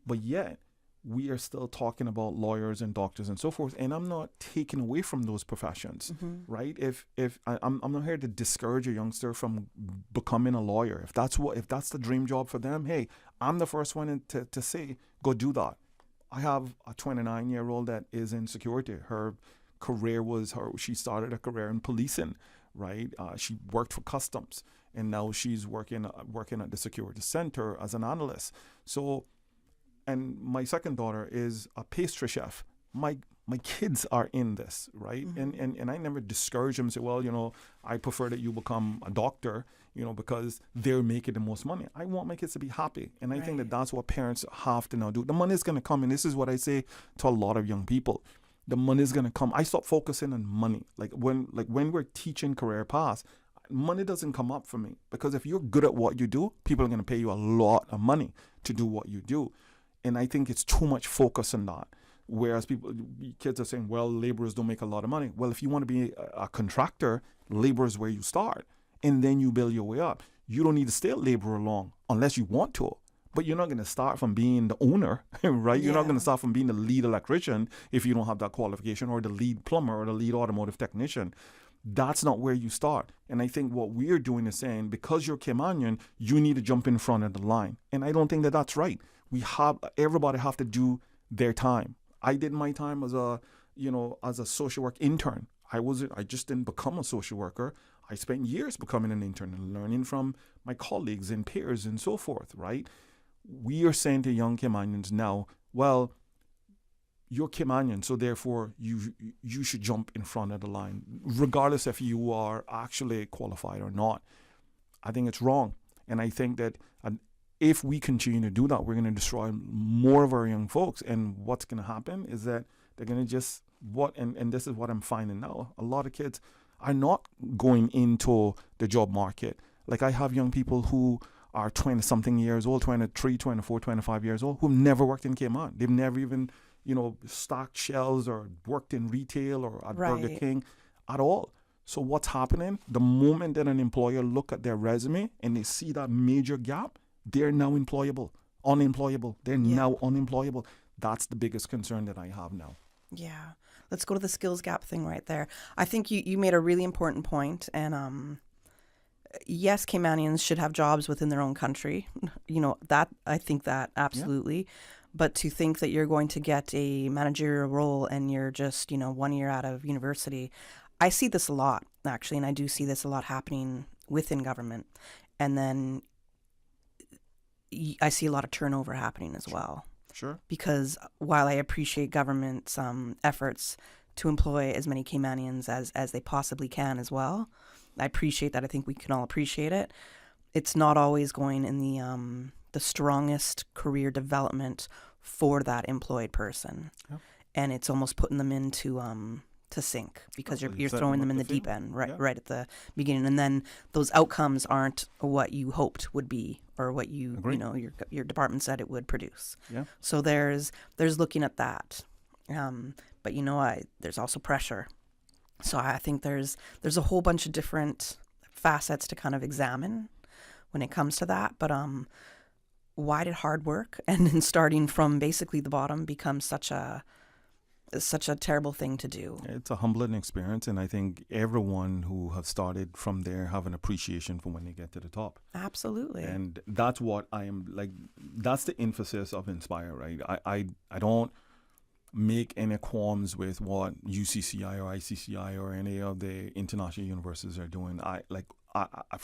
Speaker 26: But yet, we are still talking about lawyers and doctors and so forth, and I'm not taking away from those professions, right? If I'm not here to discourage a youngster from becoming a lawyer. If that's the dream job for them, hey, I'm the first one to say, go do that. I have a 29-year-old that is in security. Her career she started a career in policing, right? She worked for customs, and now she's working at the security center as an analyst. So, and my second daughter is a pastry chef. My kids are in this, right? And I never discourage them and say, well, I prefer that you become a doctor, because they're making the most money. I want my kids to be happy. And I think that that's what parents have to now do. The money is going to come, and this is what I say to a lot of young people. The money is going to come. I stop focusing on money. Like when we're teaching career paths, money doesn't come up for me, because if you're good at what you do, people are going to pay you a lot of money to do what you do. And I think it's too much focus on that. Whereas kids are saying, well, laborers don't make a lot of money. Well, if you want to be a contractor, labor is where you start, and then you build your way up. You don't need to stay a laborer long unless you want to. But you're not going to start from being the owner, right? You're not going to start from being the lead electrician if you don't have that qualification, or the lead plumber, or the lead automotive technician. That's not where you start. And I think what we're doing is saying, because you're Caymanian, you need to jump in front of the line. And I don't think that that's right. Everybody have to do their time. I did my time as a social work intern. I just didn't become a social worker. I spent years becoming an intern and learning from my colleagues and peers and so forth, right? We are saying to young Caymanians now, well, you're Caymanian, so therefore you should jump in front of the line, regardless if you are actually qualified or not. I think it's wrong. And I think that if we continue to do that, we're going to destroy more of our young folks. And what's going to happen is that they're going to just, and this is what I'm finding now, a lot of kids are not going into the job market. Like I have young people who are 20-something years old, 23, 24, 25 years old, who've never worked in Cayman. They've never even, stocked shelves or worked in retail or at Burger King at all. So what's happening? The moment that an employer look at their resume and they see that major gap, they're now unemployable. They're now unemployable. That's the biggest concern that I have now.
Speaker 1: Yeah. Let's go to the skills gap thing right there. I think you made a really important point. And yes, Caymanians should have jobs within their own country. I think that absolutely. Yeah. But to think that you're going to get a managerial role and you're just, 1 year out of university, I see this a lot, actually. And I do see this a lot happening within government. And then I see a lot of turnover happening as well.
Speaker 26: Sure.
Speaker 1: Because while I appreciate government's efforts to employ as many Caymanians as they possibly can as well, I appreciate that. I think we can all appreciate it. It's not always going in the strongest career development for that employed person. Yep. And it's almost putting them into to sink because you're throwing them in the deep end right at the beginning, and then those outcomes aren't what you hoped would be or what your department said it would produce.
Speaker 26: Yeah.
Speaker 1: So there's looking at that, but there's also pressure. So I think there's a whole bunch of different facets to kind of examine when it comes to that. But why did hard work and then starting from basically the bottom become such a terrible thing to do?
Speaker 26: It's a humbling experience, and I think everyone who have started from there have an appreciation for when they get to the top.
Speaker 1: Absolutely.
Speaker 26: And that's what I am like. That's the emphasis of Inspire, right? I don't make any qualms with what UCCI or ICCI or any of the international universities are doing.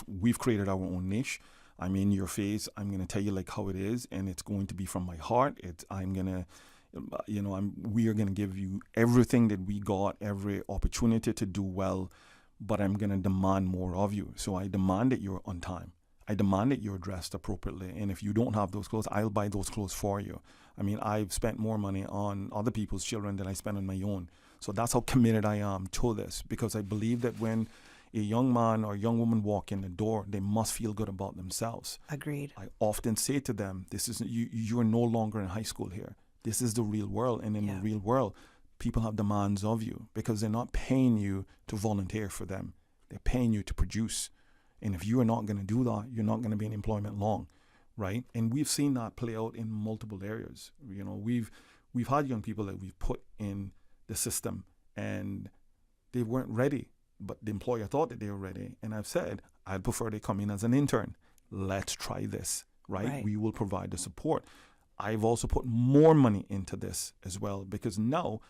Speaker 26: We've created our own niche. I'm in your face. I'm going to tell you like how it is, and it's going to be from my heart. We are going to give you everything that we got, every opportunity to do well, but I'm going to demand more of you. So I demand that you're on time. I demand that you're dressed appropriately. And if you don't have those clothes, I'll buy those clothes for you. I mean, I've spent more money on other people's children than I spend on my own. So that's how committed I am to this, because I believe that when a young man or young woman walk in the door, they must feel good about themselves.
Speaker 1: Agreed.
Speaker 26: I often say to them, this is you are no longer in high school here. This is the real world. And in the real world, people have demands of you because they're not paying you to volunteer for them. They're paying you to produce. And if you are not going to do that, you're not going to be in employment long, right? And we've seen that play out in multiple areas. You know, we've had young people that we've put in the system and they weren't ready, but the employer thought that they were ready. And I've said, I'd prefer they come in as an intern. Let's try this, right? We will provide the support. I've also put more money into this as well, because now,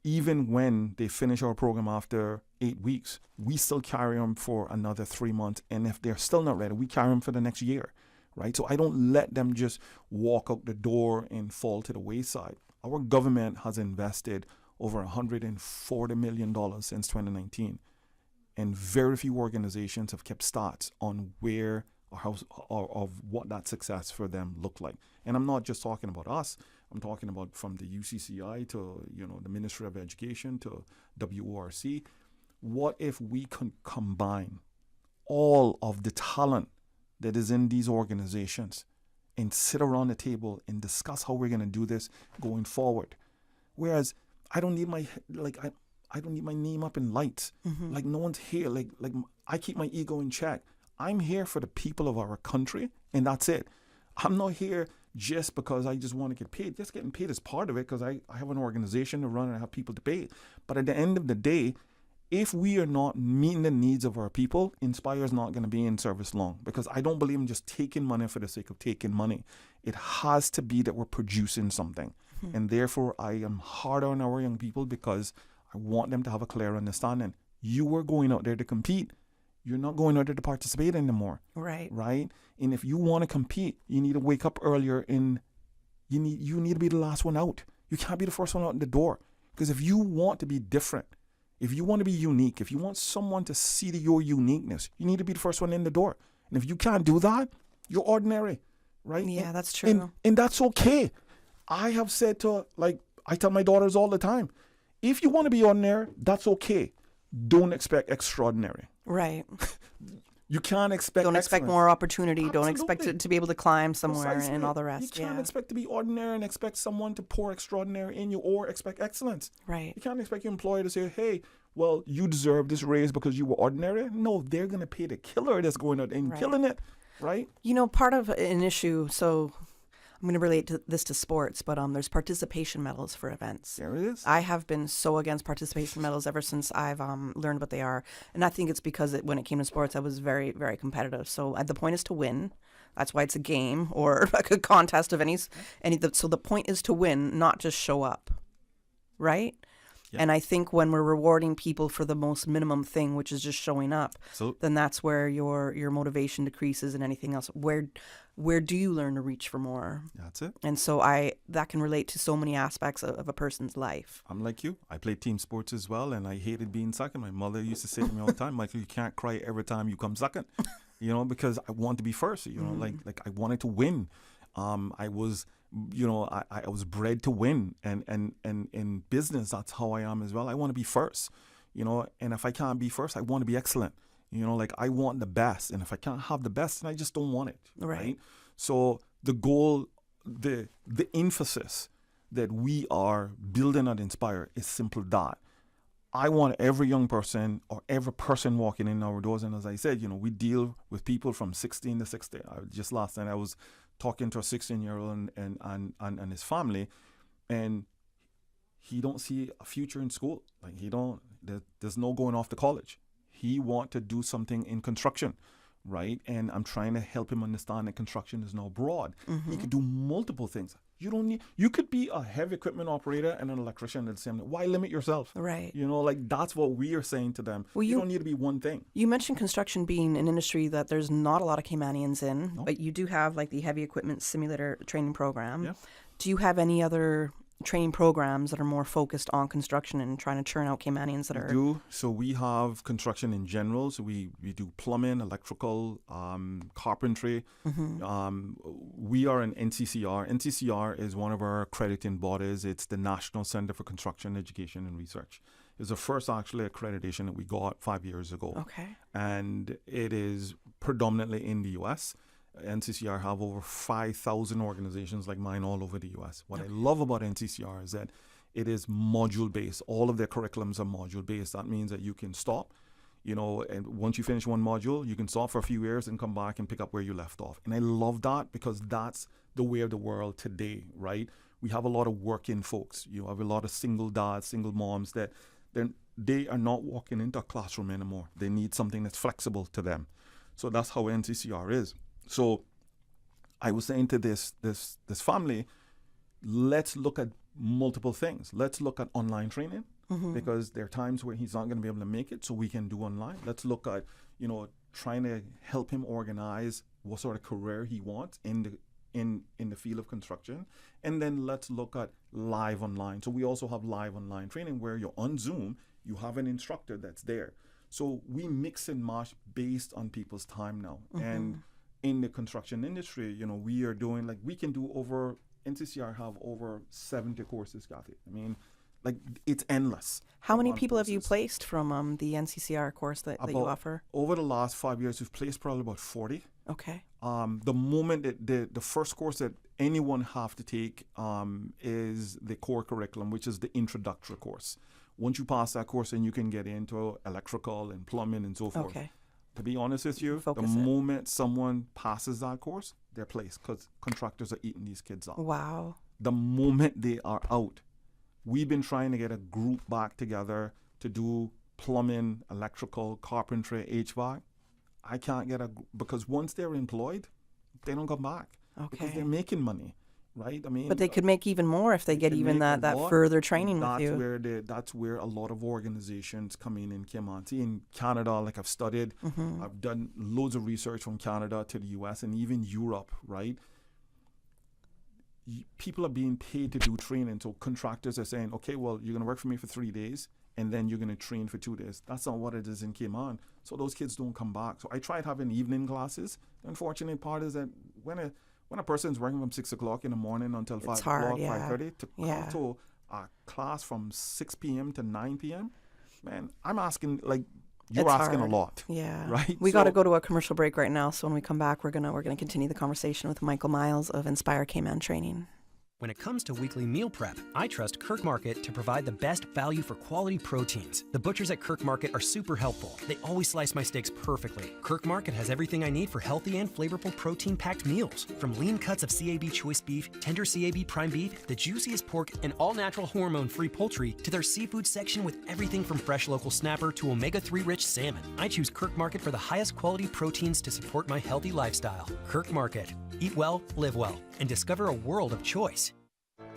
Speaker 26: even when they finish our program after 8 weeks, we still carry them for another 3 months. And if they're still not ready, we carry them for the next year, right? So I don't let them just walk out the door and fall to the wayside. Our government has invested over $140 million since 2019. And very few organizations have kept stats on where or how or of what that success for them looked like. And I'm not just talking about us. I'm talking about from the UCCI to the Ministry of Education to WORC. What if we could combine all of the talent that is in these organizations and sit around the table and discuss how we're going to do this going forward? Whereas I don't need my I don't need my name up in lights.
Speaker 1: Mm-hmm.
Speaker 26: Like no one's here. Like I keep my ego in check. I'm here for the people of our country, and that's it. I'm not here just because I just want to get paid. Just getting paid is part of it, because I have an organization to run and I have people to pay. But at the end of the day, if we are not meeting the needs of our people, Inspire is not going to be in service long, because I don't believe in just taking money for the sake of taking money. It has to be that we're producing something. Mm-hmm. And therefore, I am hard on our young people, because I want them to have a clear understanding. You are going out there to compete. You're not going out there to participate anymore.
Speaker 1: Right.
Speaker 26: Right? And if you want to compete, you need to wake up earlier, and you need to be the last one out. You can't be the first one out the door. Because if you want to be different, if you want to be unique, if you want someone to see your uniqueness, you need to be the first one in the door. And if you can't do that, you're ordinary. Right?
Speaker 1: Yeah, that's true.
Speaker 26: And that's okay. I have said I tell my daughters all the time, if you want to be ordinary, that's okay. Don't expect extraordinary.
Speaker 1: Right.
Speaker 26: You can't expect
Speaker 1: Don't expect
Speaker 26: excellence.
Speaker 1: more opportunity.
Speaker 26: Absolutely.
Speaker 1: Don't expect it to be able to climb somewhere
Speaker 26: Precisely.
Speaker 1: and all the rest.
Speaker 26: You can't expect to be ordinary and expect someone to pour extraordinary in you, or expect excellence.
Speaker 1: Right.
Speaker 26: You can't expect your employer to say, hey, well, you deserve this raise because you were ordinary. No, they're going to pay the killer that's going out and killing it. Right?
Speaker 1: Part of an issue, so I'm going to relate this to sports, but there's participation medals for events.
Speaker 26: There it is.
Speaker 1: I have been so against participation medals ever since I've learned what they are. And I think it's because when it came to sports, I was very, very competitive. So the point is to win. That's why it's a game or like a contest of any. So the point is to win, not just show up. Right? Yep. And I think when we're rewarding people for the most minimum thing, which is just showing up, then that's where your motivation decreases and anything else. Where do you learn to reach for more?
Speaker 26: That's it.
Speaker 1: And so that can relate to so many aspects of a person's life.
Speaker 26: I'm like you. I played team sports as well, and I hated being second. My mother used to say to me all the time, Michael, you can't cry every time you come second, because I want to be first, like I wanted to win. I was bred to win, and in business, that's how I am as well. I want to be first, and if I can't be first, I want to be excellent. I want the best, and if I can't have the best, then I just don't want it. Right? So the goal, the emphasis that we are building at Inspire is simply that. I want every young person or every person walking in our doors, and as I said, we deal with people from 16 to 60. Just last night I was talking to a 16-year-old and his family, and he don't see a future in school. Like there's no going off to college. He want to do something in construction, right? And I'm trying to help him understand that construction is now broad. He could do multiple things. You could be a heavy equipment operator and an electrician at the same time. Why limit yourself?
Speaker 1: Right.
Speaker 26: Like that's what we are saying to them. Well, you don't need to be one thing.
Speaker 1: You mentioned construction being an industry that there's not a lot of Caymanians in, but you do have like the heavy equipment simulator training program.
Speaker 26: Yeah.
Speaker 1: Do you have any other training programs that are more focused on construction and trying to churn out Caymanians that are...
Speaker 26: We do. So we have construction in general. So we do plumbing, electrical, carpentry. We are an NCCR. NCCR is one of our accrediting bodies. It's the National Center for Construction Education and Research. It was the first actually accreditation that we got 5 years ago.
Speaker 1: Okay.
Speaker 26: And it is predominantly in the U.S. NCCR have over 5,000 organizations like mine all over the U.S. What I love about NCCR is that it is module-based. All of their curriculums are module-based. That means that you can stop, and once you finish one module, you can stop for a few years and come back and pick up where you left off. And I love that because that's the way of the world today, right? We have a lot of working folks. You have a lot of single dads, single moms that they are not walking into a classroom anymore. They need something that's flexible to them. So that's how NCCR is. So I was saying to this family, let's look at multiple things. Let's look at online training because there are times where he's not going to be able to make it, so we can do online. Let's look at, trying to help him organize what sort of career he wants in the field of construction. And then let's look at live online. So we also have live online training where you're on Zoom, you have an instructor that's there. So we mix and match based on people's time now. And in the construction industry, we are doing we can do NCCR have over 70 courses, Kathy. I mean, it's endless.
Speaker 1: How many people have you placed from the NCCR course that you offer?
Speaker 26: Over the last 5 years, we've placed probably about 40.
Speaker 1: Okay.
Speaker 26: The moment that the first course that anyone have to take is the core curriculum, which is the introductory course. Once you pass that course, then you can get into electrical and plumbing and so forth. Okay. To be honest with you, moment someone passes that course, they're placed because contractors are eating these kids up.
Speaker 1: Wow.
Speaker 26: The moment they are out, we've been trying to get a group back together to do plumbing, electrical, carpentry, HVAC. I can't get because once they're employed, they don't come back.
Speaker 1: Okay.
Speaker 26: Because they're making money. Right, I mean,
Speaker 1: but they could make even more if they get even that further training with you.
Speaker 26: That's where a lot of organizations come in Cayman. See, in Canada, I've studied, I've done loads of research from Canada to the U.S. and even Europe. Right, people are being paid to do training. So contractors are saying, okay, well, you're going to work for me for 3 days, and then you're going to train for 2 days. That's not what it is in Cayman. So those kids don't come back. So I tried having evening classes. The unfortunate part is that when a person's working from 6 o'clock in the morning until 5 o'clock, 5:30, to come to a class from 6 p.m. to 9 p.m., man, I'm asking, you're asking a lot.
Speaker 1: Yeah.
Speaker 26: Right?
Speaker 1: We got to go to a commercial break right now. So when we come back, we're gonna continue the conversation with Michael Myles of Inspire Cayman Training.
Speaker 13: When it comes to weekly meal prep, I trust Kirk Market to provide the best value for quality proteins. The butchers at Kirk Market are super helpful. They always slice my steaks perfectly. Kirk Market has everything I need for healthy and flavorful protein-packed meals. From lean cuts of CAB choice beef, tender CAB prime beef, the juiciest pork, and all-natural hormone-free poultry, to their seafood section with everything from fresh local snapper to omega-3 rich salmon. I choose Kirk Market for the highest quality proteins to support my healthy lifestyle. Kirk Market. Eat well, live well, and discover a world of choice.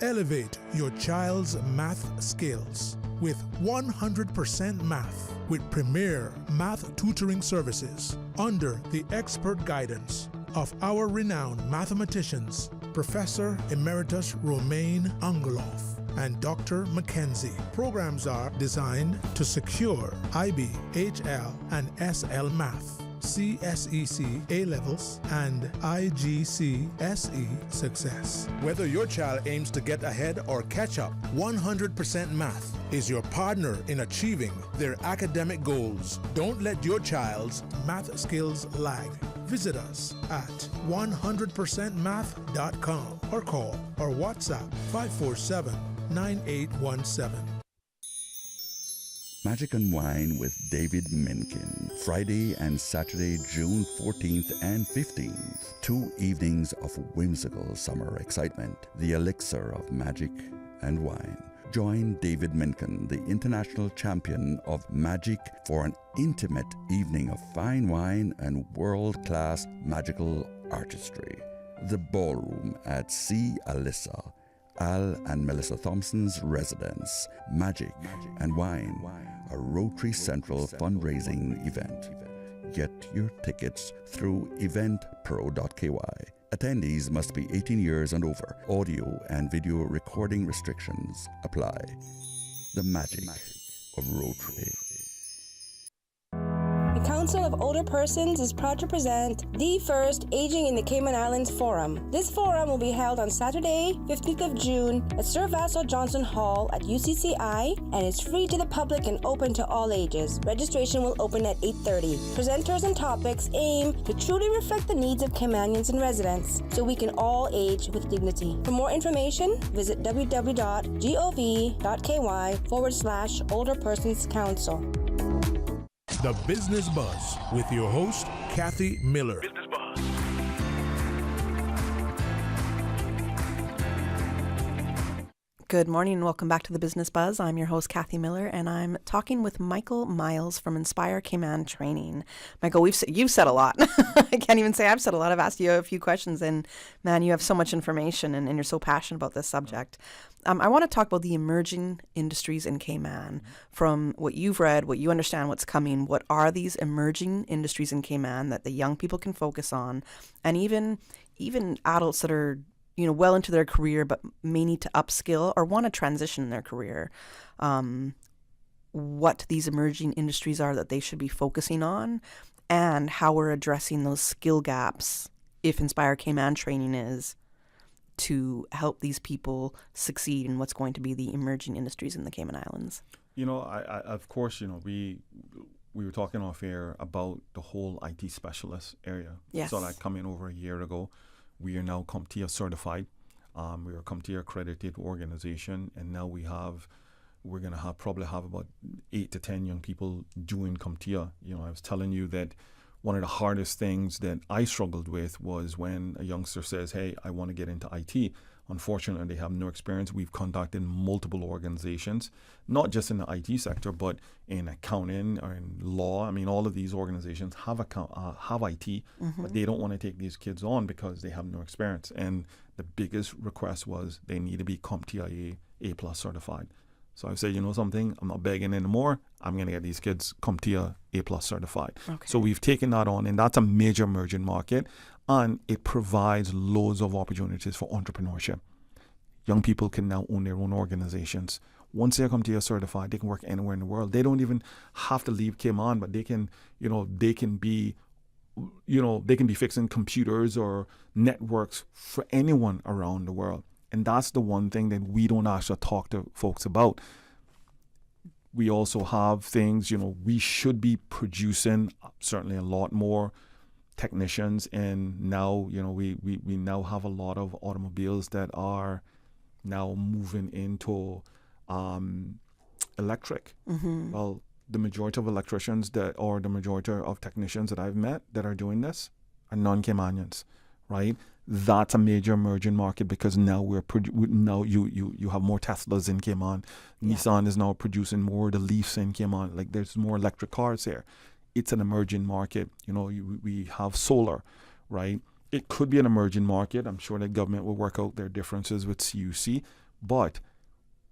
Speaker 16: Elevate your child's math skills with 100% Math with premier math tutoring services under the expert guidance of our renowned mathematicians, Professor Emeritus Romain Angelov and Dr. Mackenzie. Programs are designed to secure IB, HL, and SL math, CSEC A-levels, and IGCSE success. Whether your child aims to get ahead or catch up, 100% Math is your partner in achieving their academic goals. Don't let your child's math skills lag. Visit us at 100%math.com or call or WhatsApp 547-9817.
Speaker 17: Magic and Wine with David Minkin, Friday and Saturday, June 14th and 15th. 2 evenings of whimsical summer excitement, the elixir of magic and wine. Join David Minkin, the international champion of magic, for an intimate evening of fine wine and world-class magical artistry. The Ballroom at C. Alyssa, Al and Melissa Thompson's residence. Magic and Wine, a Rotary Central fundraising event. Get your tickets through eventpro.ky. Attendees must be 18 years and over. Audio and video recording restrictions apply. The magic of Rotary.
Speaker 14: The Council of Older Persons is proud to present the first Aging in the Cayman Islands Forum. This forum will be held on Saturday, 15th of June at Sir Vassal Johnson Hall at UCCI and is free to the public and open to all ages. Registration will open at 8:30. Presenters and topics aim to truly reflect the needs of Caymanians and residents so we can all age with dignity. For more information, visit www.gov.ky/Older Persons Council.
Speaker 16: The Business Buzz with your host, Kathy Miller.
Speaker 1: Good morning and welcome back to the Business Buzz. I'm your host, Kathy Miller, and I'm talking with Myles from Inspire Cayman Training. Michael, you've said a lot. I can't even say I've said a lot. I've asked you a few questions, and man, you have so much information, and you're so passionate about this subject. I want to talk about the emerging industries in Cayman. From what you've read, what you understand, what's coming, what are these emerging industries in Cayman that the young people can focus on, and even adults that are well into their career but may need to upskill or want to transition in their career, what these emerging industries are that they should be focusing on, and how we're addressing those skill gaps, if Inspire Cayman Training is, to help these people succeed in what's going to be the emerging industries in the Cayman Islands.
Speaker 26: I of course, we were talking off air about the whole IT specialist area.
Speaker 1: Yes.
Speaker 26: So that coming over a year ago. We are now CompTIA certified. We are a CompTIA accredited organization, and now we're going to probably have about 8 to 10 young people doing CompTIA. I was telling you that one of the hardest things that I struggled with was when a youngster says, hey, I want to get into IT. Unfortunately, they have no experience. We've contacted multiple organizations, not just in the IT sector, but in accounting or in law. I mean, all of these organizations have IT, but they don't want to take these kids on because they have no experience. And the biggest request was they need to be CompTIA A+ certified. So I said, something, I'm not begging anymore. I'm going to get these kids CompTIA A+ certified. Okay. So we've taken that on, and that's a major emerging market, and it provides loads of opportunities for entrepreneurship. Young people can now own their own organizations. Once they're CompTIA certified, they can work anywhere in the world. They don't even have to leave Cayman, but they can be fixing computers or networks for anyone around the world. And that's the one thing that we don't actually talk to folks about. We also have things, we should be producing certainly a lot more technicians. And now, we now have a lot of automobiles that are now moving into electric. Mm-hmm. Well, the majority of electricians the majority of technicians that I've met that are doing this are non-Caymanians, right? That's a major emerging market because now you have more Teslas in Cayman. Yeah. Nissan is now producing more the Leafs in Cayman. Like there's more electric cars here. It's an emerging market. We have solar, right? It could be an emerging market. I'm sure the government will work out their differences with CUC. But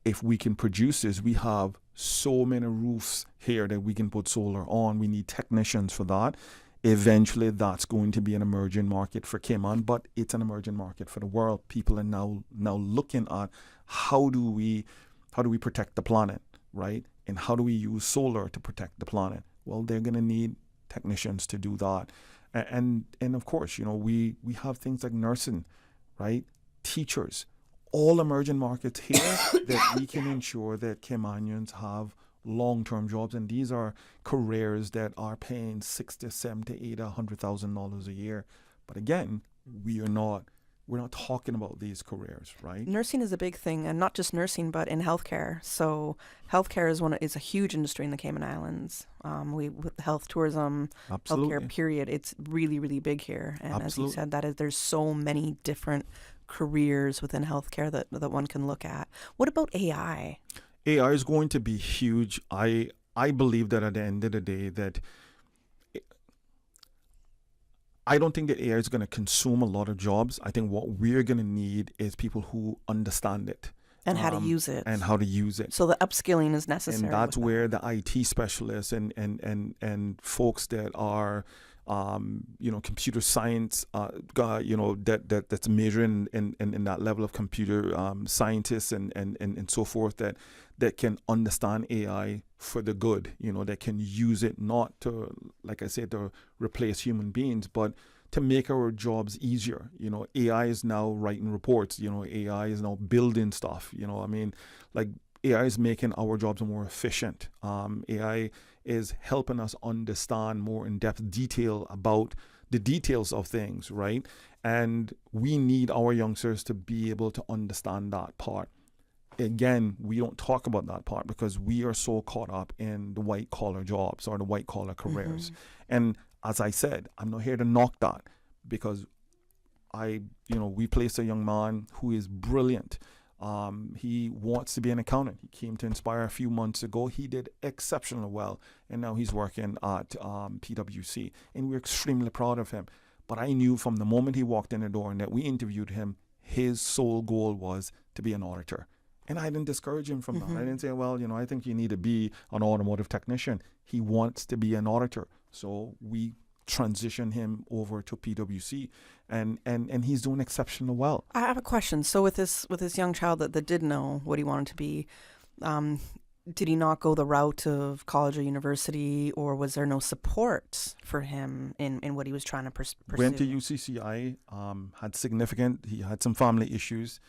Speaker 26: if we can produce this, we have so many roofs here that we can put solar on. We need technicians for that. Eventually, that's going to be an emerging market for Cayman, but it's an emerging market for the world. People are now looking at how do we protect the planet, right? And how do we use solar to protect the planet? Well, they're going to need technicians to do that. And of course, we have things like nursing, right? Teachers, all emerging markets here that we can ensure that Caymanians have long-term jobs, and these are careers that are paying $60,000, $70,000, $80,000, $100,000 a year. But again, we are not we're not talking about these careers, right?
Speaker 1: Nursing is a big thing, and not just nursing, but in healthcare. So healthcare is a huge industry in the Cayman Islands. With health tourism,
Speaker 26: Absolutely.
Speaker 1: healthcare period, it's really, really big here. And as you
Speaker 26: Absolutely.
Speaker 1: said, there's so many different careers within healthcare that one can look at. What about AI?
Speaker 26: AI is going to be huge. I believe that at the end of the day that I don't think that AI is going to consume a lot of jobs. I think what we're going to need is people who understand it.
Speaker 1: And how to use it.
Speaker 26: And how to use it.
Speaker 1: So the upskilling is necessary.
Speaker 26: And that's where the IT specialists and folks that are, computer science, that's majoring in that level of computer scientists and so forth that can understand AI for the good, that can use it not to, like I said, to replace human beings, but to make our jobs easier. AI is now writing reports, AI is now building stuff, AI is making our jobs more efficient. AI is helping us understand more in-depth detail about the details of things, right? And we need our youngsters to be able to understand that part. Again, we don't talk about that part because we are so caught up in the white-collar jobs or the white-collar careers. And as I said, I'm not here to knock that because we placed a young man who is brilliant. He wants to be an accountant. He came to Inspire a few months ago. He did exceptionally well, and now he's working at PwC, and we're extremely proud of him. But I knew from the moment he walked in the door and that we interviewed him, his sole goal was to be an auditor. And I didn't discourage him from that. I didn't say, well, I think you need to be an automotive technician. He wants to be an auditor. So we transitioned him over to PwC, and he's doing exceptionally well.
Speaker 1: I have a question. So with this young child that did know what he wanted to be, did he not go the route of college or university, or was there no support for him in what he was trying to pursue?
Speaker 26: Went to UCCI, he had some family issues,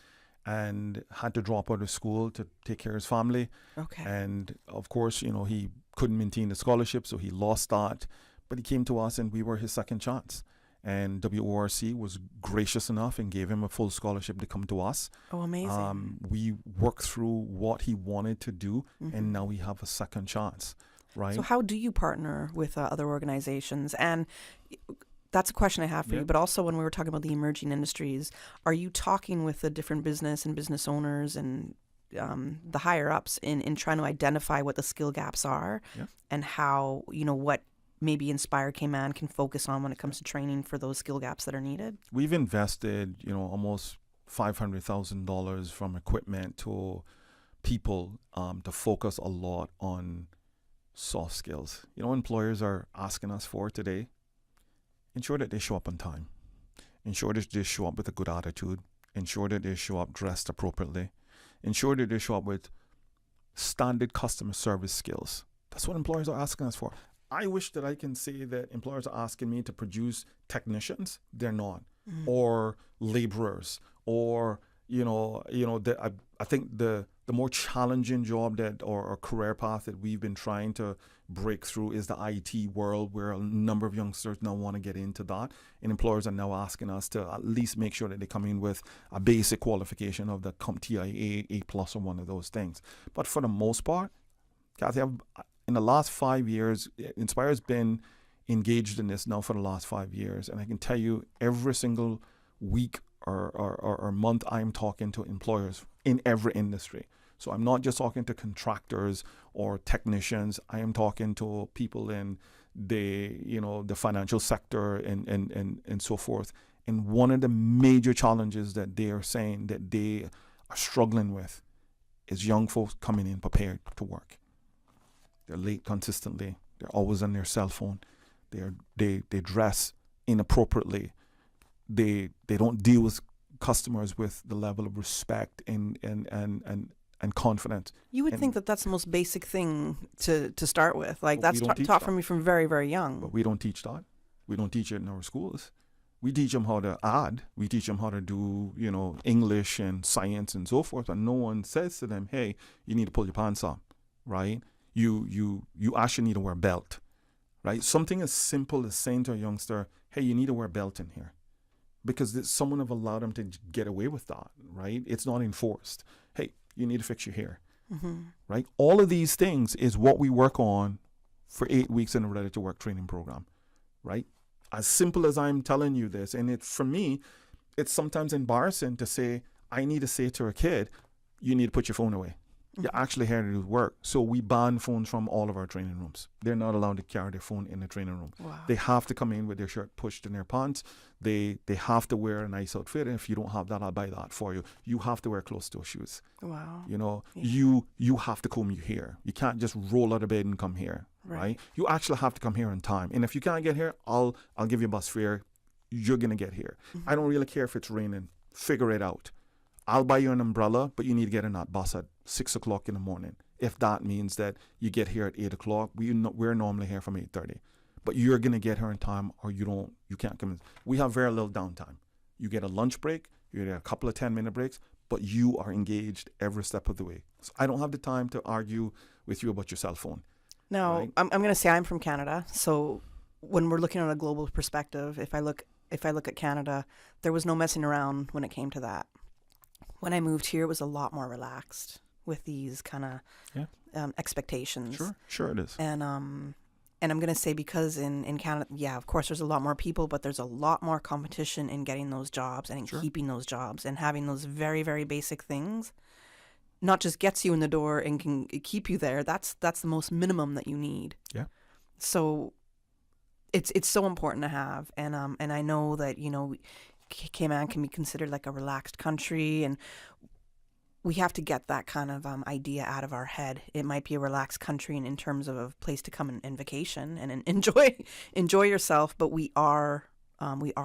Speaker 26: and had to drop out of school to take care of his family.
Speaker 1: Okay.
Speaker 26: And of course, he couldn't maintain the scholarship, so he lost that. But he came to us, and we were his second chance. And WORC was gracious enough and gave him a full scholarship to come to us.
Speaker 1: Oh, amazing.
Speaker 26: We worked through what he wanted to do, and now we have a second chance, right?
Speaker 1: So how do you partner with other organizations? And that's a question I have for you. But also when we were talking about the emerging industries, are you talking with the different business and business owners and the higher ups in trying to identify what the skill gaps are and how, what maybe Inspire Cayman can focus on when it comes to training for those skill gaps that are needed?
Speaker 26: We've invested, almost $500,000 from equipment to people to focus a lot on soft skills. Employers are asking us for today. Ensure that they show up on time. Ensure that they show up with a good attitude. Ensure that they show up dressed appropriately. Ensure that they show up with standard customer service skills. That's what employers are asking us for. I wish that I can say that employers are asking me to produce technicians. They're not. Or laborers. Or, I think the more challenging job that or career path that we've been trying to break through is the IT world, where a number of youngsters now want to get into that. And employers are now asking us to at least make sure that they come in with a basic qualification of the TIA, A+, or one of those things. But for the most part, Kathy, in the last 5 years, Inspire has been engaged in this now for the last 5 years. And I can tell you every single week or month, I'm talking to employers in every industry. So I'm not just talking to contractors or technicians. I am talking to people in the financial sector and so forth. And one of the major challenges that they are saying that they are struggling with is young folks coming in prepared to work. They're late consistently. They're always on their cell phone. They dress inappropriately. They don't deal with customers with the level of respect and confidence.
Speaker 1: You would think that that's the most basic thing to start with. Like that's taught from you from very, very young.
Speaker 26: But we don't teach that. We don't teach it in our schools. We teach them how to add. We teach them how to do, English and science and so forth. And no one says to them, hey, you need to pull your pants up, right? You actually need to wear a belt, right? Something as simple as saying to a youngster, hey, you need to wear a belt in here. because someone have allowed them to get away with that, right? It's not enforced. Hey, you need to fix your hair, right? All of these things is what we work on for 8 weeks in a Ready to Work training program, right? As simple as I'm telling you this, and for me, it's sometimes embarrassing to say, I need to say to a kid, you need to put your phone away. You're actually here to do work. So we ban phones from all of our training rooms. They're not allowed to carry their phone in the training room.
Speaker 1: Wow.
Speaker 26: They have to come in with their shirt pushed in their pants. They have to wear a nice outfit. And if you don't have that, I'll buy that for you. You have to wear closed-toe shoes.
Speaker 1: Wow.
Speaker 26: You know, you have to comb your hair. You can't just roll out of bed and come here, right? You actually have to come here on time. And if you can't get here, I'll give you a bus fare. You're going to get here. I don't really care if it's raining. Figure it out. I'll buy you an umbrella, but you need to get in that bus at 6 o'clock in the morning. If that means that you get here at 8 o'clock, we're normally here from 8:30. But you're going to get here in time, or you can't come in. We have very little downtime. You get a lunch break, you get a couple of 10-minute breaks, but you are engaged every step of the way. So I don't have the time to argue with you about your cell phone.
Speaker 1: Now, right? I'm going to say I'm from Canada. So when we're looking at a global perspective, if I look at Canada, there was no messing around when it came to that. When I moved here, it was a lot more relaxed with these kind of expectations.
Speaker 26: Sure it is.
Speaker 1: And I'm going to say because in Canada, yeah, of course, there's a lot more people, but there's a lot more competition in getting those jobs and in keeping those jobs and having those very, very basic things. Not just gets you in the door and can keep you there. That's the most minimum that you need.
Speaker 26: Yeah.
Speaker 1: So it's so important to have. And I know that, Cayman can be considered like a relaxed country, and we have to get that kind of idea out of our head. It might be a relaxed country in terms of a place to come and vacation and enjoy yourself, but we are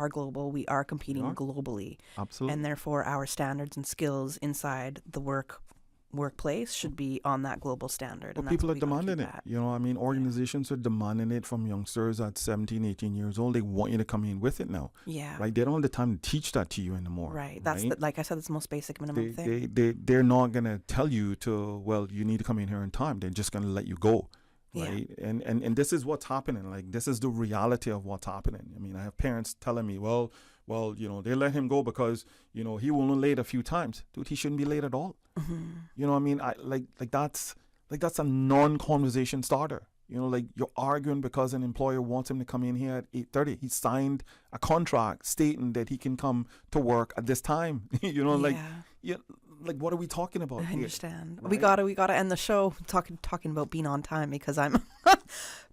Speaker 1: global. We are competing globally.
Speaker 26: Absolutely.
Speaker 1: And therefore our standards and skills inside the workplace should be on that global standard.
Speaker 26: But people are demanding it. Organizations are demanding it from youngsters at 17, 18 years old. They want you to come in with it now.
Speaker 1: Yeah.
Speaker 26: Right? They don't have the time to teach that to you anymore.
Speaker 1: Right. That's like I said, it's the most basic minimum thing.
Speaker 26: They're not going to tell you you need to come in here in time. They're just going to let you go. Right. Yeah. And this is what's happening. Like, this is the reality of what's happening. I mean, I have parents telling me, well, they let him go because, he will only late a few times. Dude, he shouldn't be late at all. You know what I mean? That's a non-conversation starter. You're arguing because an employer wants him to come in here at 8:30. He signed a contract stating that he can come to work at this time. What are we talking about?
Speaker 1: I understand.
Speaker 26: Right?
Speaker 1: We gotta end the show talking about being on time, because I'm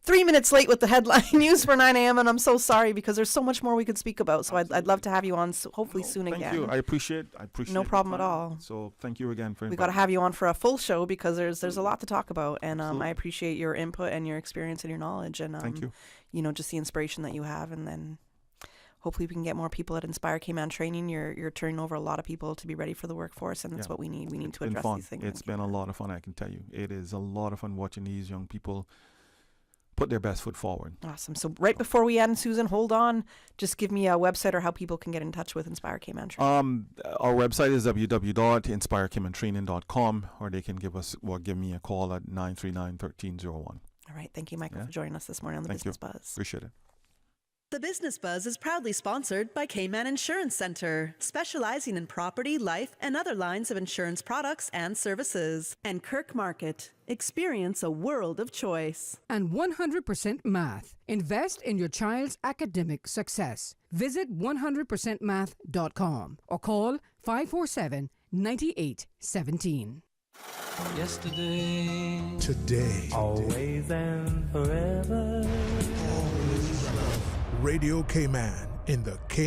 Speaker 1: 3 minutes late with the headline news for 9 a.m. and I'm so sorry, because there's so much more we could speak about. So I'd love to have you on hopefully soon again.
Speaker 26: Thank you. I appreciate
Speaker 1: no problem at all.
Speaker 26: So thank you again for inviting me.
Speaker 1: We got to have you on for a full show, because there's a lot to talk about, and I appreciate your input and your experience and your knowledge, and
Speaker 26: thank you.
Speaker 1: Just the inspiration that you have, and then hopefully we can get more people at Inspire Cayman Training. You're turning over a lot of people to be ready for the workforce, and that's what we need. We need to address these things.
Speaker 26: It's been a lot of fun, I can tell you. It is a lot of fun watching these young people put their best foot forward.
Speaker 1: Awesome. So right before we end, Susan, hold on. Just give me a website or how people can get in touch with Inspire Cayman Training.
Speaker 26: Our website is www.inspirecaymantraining.com, or they can give me a call at 939-1301.
Speaker 1: All right. Thank you, Michael, for joining us this morning on the Business Buzz.
Speaker 26: Appreciate it.
Speaker 18: The Business Buzz is proudly sponsored by Cayman Insurance Center, specializing in property, life, and other lines of insurance products and services.
Speaker 1: And Kirk Market. Experience a world of choice.
Speaker 2: And 100% Math. Invest in your child's academic success. Visit 100%math.com or call 547-9817.
Speaker 3: Yesterday,
Speaker 16: Today,
Speaker 3: always and forever.
Speaker 16: Radio Cayman in the Cayman